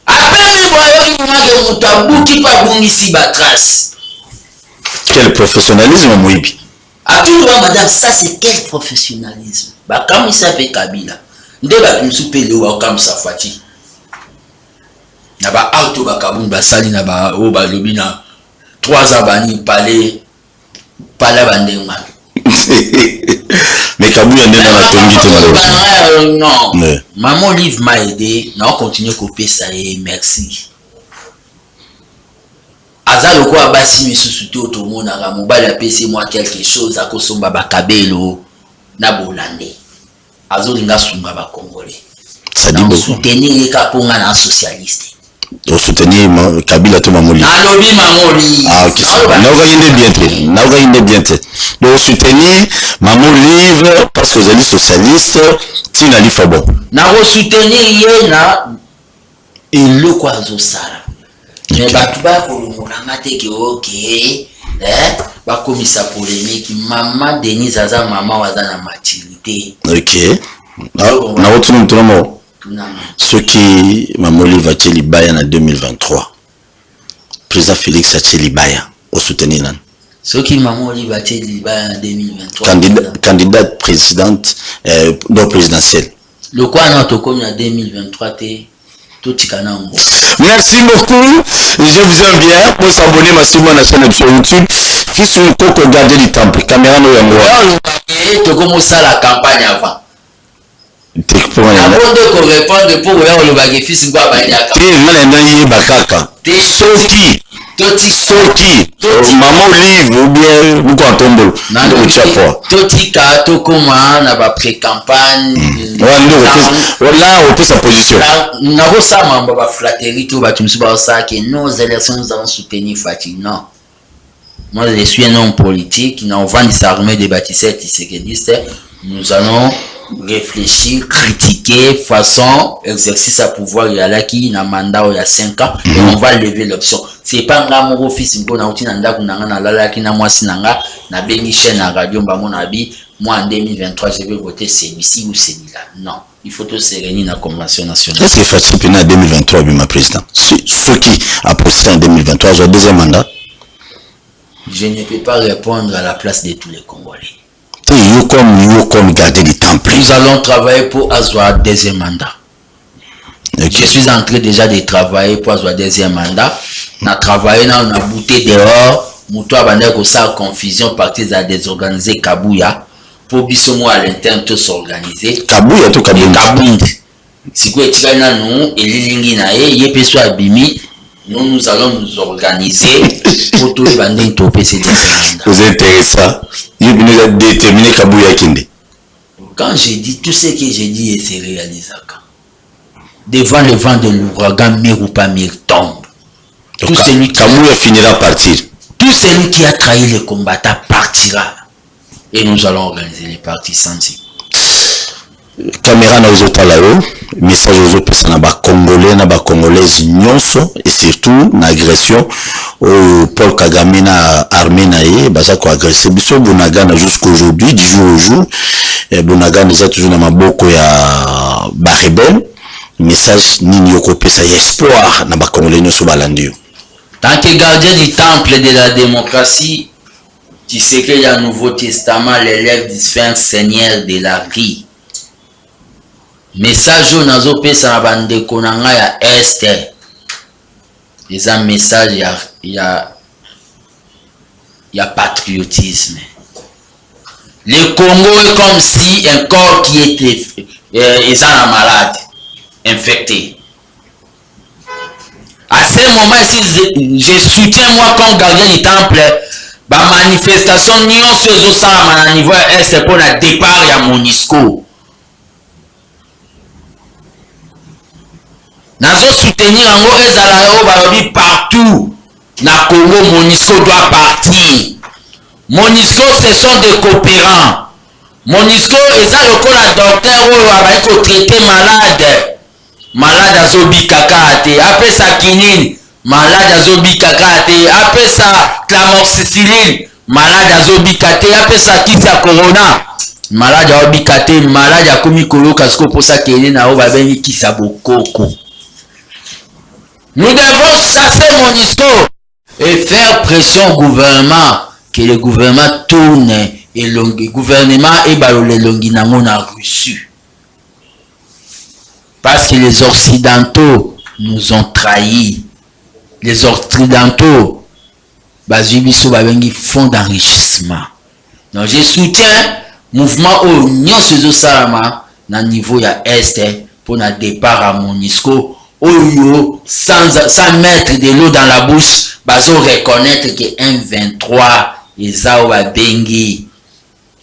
Après voyons que mutabuki pa bungisi ba trace. Quel professionnalisme moibi. À tout le madame ça c'est quel professionnalisme. Ba comme ça fait Kabila. Nde batumsu pele wa comme ça fati. Na ba auto ba kabun ba sali na ba o ba lobina 3 abani palais bandenga. Mais Kabila ndena na tongi te malheureusement. Non. Ouais. Maman livre m'a aidé, n'a continué copier ça et merci. Azalo quoi basi misusu to to mona ga mobile PC moi quelque chose à kosomba ba kabelo na bolande. Azolinga sunga ba congolais. Ça dit beaucoup. Soutenir les caponga na socialiste. Pour soutenir Kabila to Mamoli. Alobi Mamoli. Ah ok. Nauga inde bien te. Donc soutenir Mamoli parce que vous êtes socialiste, tina li fabo. Na soutenir ye na elo kwa zo sala. Mais batu ba ko lumona te ke ok. Ba komisa polémique maman Denise aza maman waza na maturité. Ok. Na otunu mtomo. Ce qui Mamoli va tcheli baya en 2023. Président Félix a tcheli baya au soutenir nan. Ce qui Mamoli va tcheli baya en 2023. Candidate présidente non présidentielle. Le quoi non to comme en 2023 tout tikana ngo. Merci beaucoup. Je vous aime bien. Pour s'abonner massivement à la chaîne sur YouTube. Fils Mokoko garder du temple. Caméra no yango. To comme ça la campagne avant. Avant de répondre pour le bagage fils quoi banyaka. Soki maman livre ou bien ou quoi tombe totika tokoma na ba pré-campagne là on peut sa position na rosa mamba ba flatterie to ba tumsu ba ça que nos élections nous allons soutenir Fati. Non, moi je suis un homme politique, on va nous armer des bâtisseurs tisséquedistes, nous allons réfléchir, critiquer, façon exercice à pouvoir il y a là qui n'a mandat il y a 5 ans et on va lever l'option. C'est pas un mon fils pour na utinanda kunanga na lala qui na moi sinanga na bengi chaîne na radio ba mon abi moi en 2023 je vais voter celui-ci ou celui-là. Non, il faut tout se réunir dans la convention nationale. Est-ce que Fatih Pina en 2023 ma président ceux qui a posté en 2023 j'ai deuxième mandat? Je ne peux pas répondre à la place de tous les Congolais. Yo comme garder du temple. Nous allons travailler pour avoir deuxième mandat. Okay. Je suis en train déjà de travailler pour avoir deuxième mandat. On a travaillé, on a bouté dehors. Moutoua bande ko sa confusion partie à désorganiser Kabouya pour bisomo à l'interne tout s'organiser. Kabouya tout Kabouya. Si quoi tika na nous et lilingi na ye peso abimi. Nous allons nous organiser pour tout le bandit topé ces deuxième mandat. Vous êtes intéressant. Il nous a déterminé Kabouya Kinde. Quand j'ai dit tout ce que j'ai dit et c'est réalisé. Devant le vent de l'ouragan, mire ou pas mire tombe. Tout celui qui finira par partir. Tout celui qui a trahi les combattants partira. Et nous allons organiser les partis sans Caméra na autres là-haut, message aux autres personnes na ba Congolais na ba Congolaises nyonso et surtout na agression au Paul Kagame na armée na ye baza ko agresser biso Bunagana jusqu'aujourd'hui du jour au jour et Bunagana est toujours na maboko ya ba rebelle message nini yoko pesa espoir na ba Congolais nyonso balandi. Tant que gardien du temple de la démocratie Tu sais que dans le Nouveau Testament, l'élève diffère Seigneur de la vie. Message au nazo pesa na bande konanga ya Esther. C'est un message il y a patriotisme. Le Congo est comme si un corps qui était malade, infecté. À ce moment, si je soutiens moi comme gardien du temple, la manifestation n'y se ça à niveau est pour le départ à MONUSCO. Nazo soutenir en haut et partout. Na Congo, MONUSCO doit partir. MONUSCO, ce sont des coopérants. MONUSCO, et ça, le docteur va traiter malade. Malade à Zobi Kakate. Après ça, kinine. Malade à Zobi Kakate. Après ça, clamoxicilline. Malade à Zobi Kakate. Après ça, Kisa Corona. Malade à Zobi Kakate. Malade à Komikolo Kasko pour ça qu'il na va venir Kisa Bokoko. Nous devons chasser MONUSCO et faire pression au gouvernement. Que le gouvernement tourne et le gouvernement est balolé longinango na reçu. Parce que les Occidentaux nous ont trahis. Les Occidentaux, ils font d'enrichissement. Donc je soutiens le mouvement au Nyon Sezo Salama dans le niveau de Est pour le départ à MONUSCO. Sans mettre de l'eau dans la bouche, ils reconnaître que M23 ils ont bengi,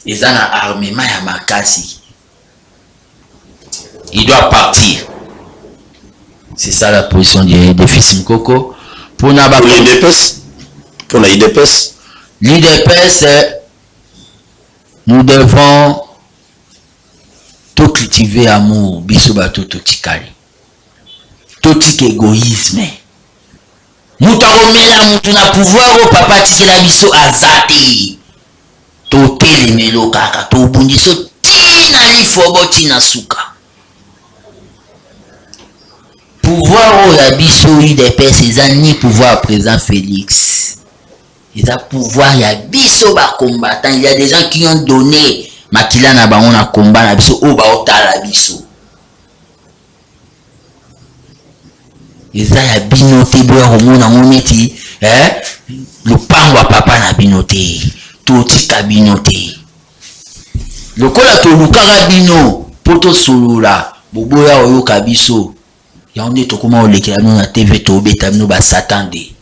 ils ont un armement à Makasi. Il doit partir. C'est ça la position de Fils Mkoko. Pour l'IDPS, l'IDPS, nous devons tout cultiver amour, bisobato totikali. Tout égoïsme. Moutaromela mutuna pouvoir au papa tikela biso azati. Tote le melo kaka to bundiso tina lifobo tina suka. Pouvoir au yabiso UDPS eza ni pouvoir présent Félix. Il a pouvoir yabiso ba combattant, il y a des gens qui ont donné makila na bango na combat na biso o ba otala biso. Eza ya binote boya homona moneti le pangwa papa na binote totika binote lokola to lukaka bino poto solula boboya oyo kabiso ya onde to koma olekela no na TV to beta no ba satande.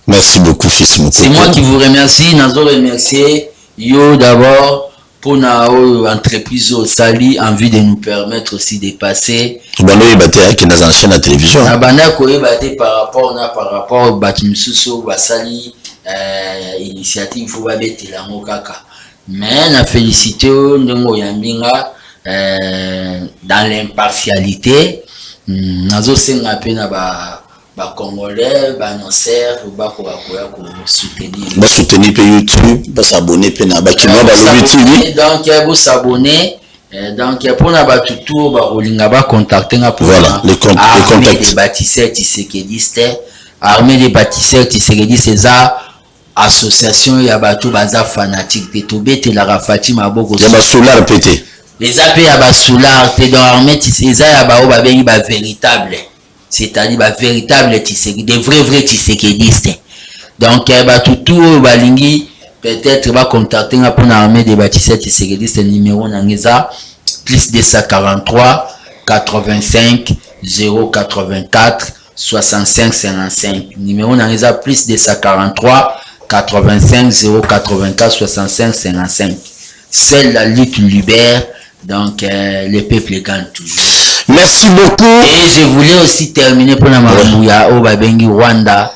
Merci beaucoup Fils Mokoko. C'est moi qui vous remercie. Nazo remercier yo d'abord pour notre entreprise au Sali en vue de nous permettre aussi de passer. Bano yebate qui dans une chaîne de télévision. Na bana ko yebate par rapport au Batumususo Basali initiative faut ba betela ngokaka. Mais na félicité ndongo yambinga dans l'impartialité. Nazo senga pe na ba Congolais, Banoncer, soutenir YouTube, s'abonner pe na ba kino ba Lobby TV. Donc vous s'abonner donc pour na ba tutu ba rolinga ba contacter na pour voilà les contacts des bâtisseurs tisekedistes, armée des bâtisseurs tisekedistes ça association ya batu baza fanatique de tobete la rafati maboko ya ba solar pété les AP ya ba solar te dans armée tiseza ya ba o ba bengi ba véritable. C'est-à-dire bah, véritable des vrais tisekedistes. Donc bah tout balingi peut-être va contacter pour l'armée des bâtisseurs tisekedistes numéro nangeza plus 243 85 084 65 55 numéro nangeza plus 243 85 084 65 55. Seule la lutte libère, donc le peuple gagne toujours. Merci beaucoup. Et je voulais aussi terminer pour la Mamouya au Babengi Rwanda.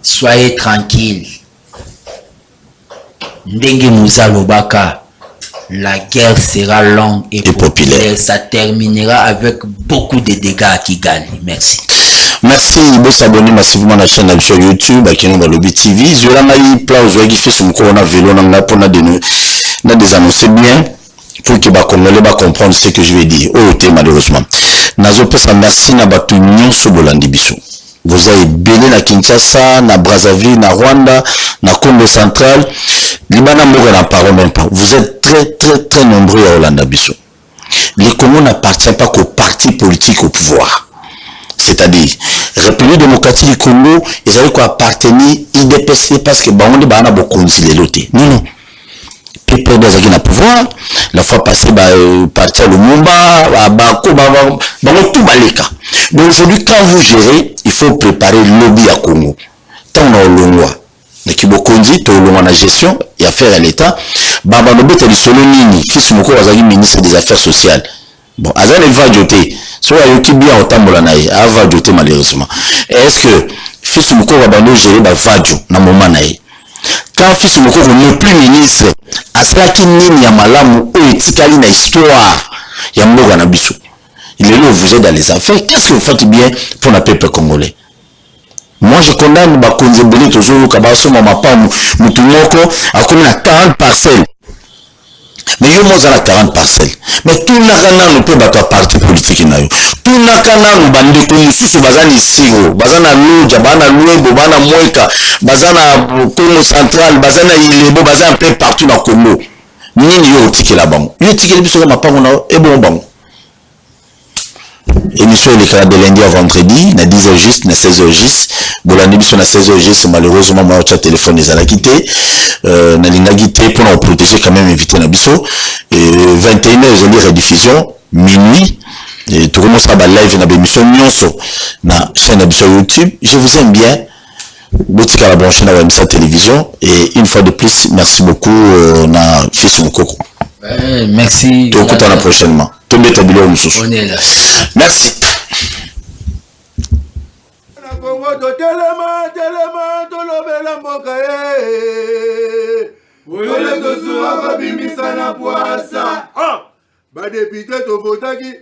Soyez tranquille. Ndenge Moussa Lobaka, la guerre sera longue et populaire. Ça terminera avec beaucoup de dégâts à Kigali. Merci. Merci. Il faut s'abonner massivement à la chaîne sur YouTube, à Kino Lobby TV. Je vais vous faire ce corona vélo pour nous annoncer bien. Pour que les Congolais comprennent ce que je vais dire. Oh, malheureusement. Nazo pesa merci na batu nyonso bolandi biso. vous avez belé na Kinshasa, na Brazzaville, na Rwanda, na Congo central. Libana Mboga n'en parle même pas. Vous êtes très nombreux à Hollande Bissot. Les Congo n'appartiennent pas qu'au parti politique au pouvoir. C'est-à-dire, République démocratique du Congo, ils avaient quoi appartenir IDPS parce que on a beaucoup de l'autre. Non. Peuple des na pouvoir, la fois passée, parti à Lumumba, Bako, tout baleka. Donc aujourd'hui, quand vous gérez, il faut préparer le lobby à Congo. Tant on a au longwa. Kibokonzi, tu as la gestion et affaires à l'État. Baba Nobet est le solo nini. Fils Moko Azagi, ministre des Affaires sociales. Bon, Azan il va doter. Soit Yoki bien au Tambolanaï, a va doter malheureusement. Est-ce que Fils Moko va gérer la Vadjo, na moment naï? Quand Fils Moko n'est plus ministre, à cela qui nini ya malamu ou etikali na histoire, ya Mboga na biso. Il est là, vous êtes dans les affaires. Qu'est-ce que vous faites bien pour le peuple congolais? Moi, je condamne Bakonze Beli toujours Kabaso Mamapa Moutumoko à comme la 40 parcelles. Mais yo moi la 40 parcelles. Mais tout n'a qu'à nous peut battre parti politique na yo. Tout n'a qu'à nous bande ko mususu bazani siro, bazana loja, bana luego, bana moeka, bazana Congo central, bazana ilebo, bazana plein partout dans Congo. Nini yo tiki la bango. Yo tiki le biso mapango na e bon bango. Émission de lundi à vendredi, na 10h juste, na 16h juste. Bon, la émission na 16h juste, malheureusement, moi, au téléphone, les a quitté. Na linga quitté pour nous protéger quand même, inviter na biso. 21h, j'ai dit rediffusion, minuit. Et tout commence à live, na émission Nyonso, na chaîne biso YouTube. Je vous aime bien. Botika la branche na Wemsa télévision. Et une fois de plus, merci beaucoup, na Fils Mokoko. Merci. Tout écoute à la prochainement. On est là. Merci. Badepite to votaki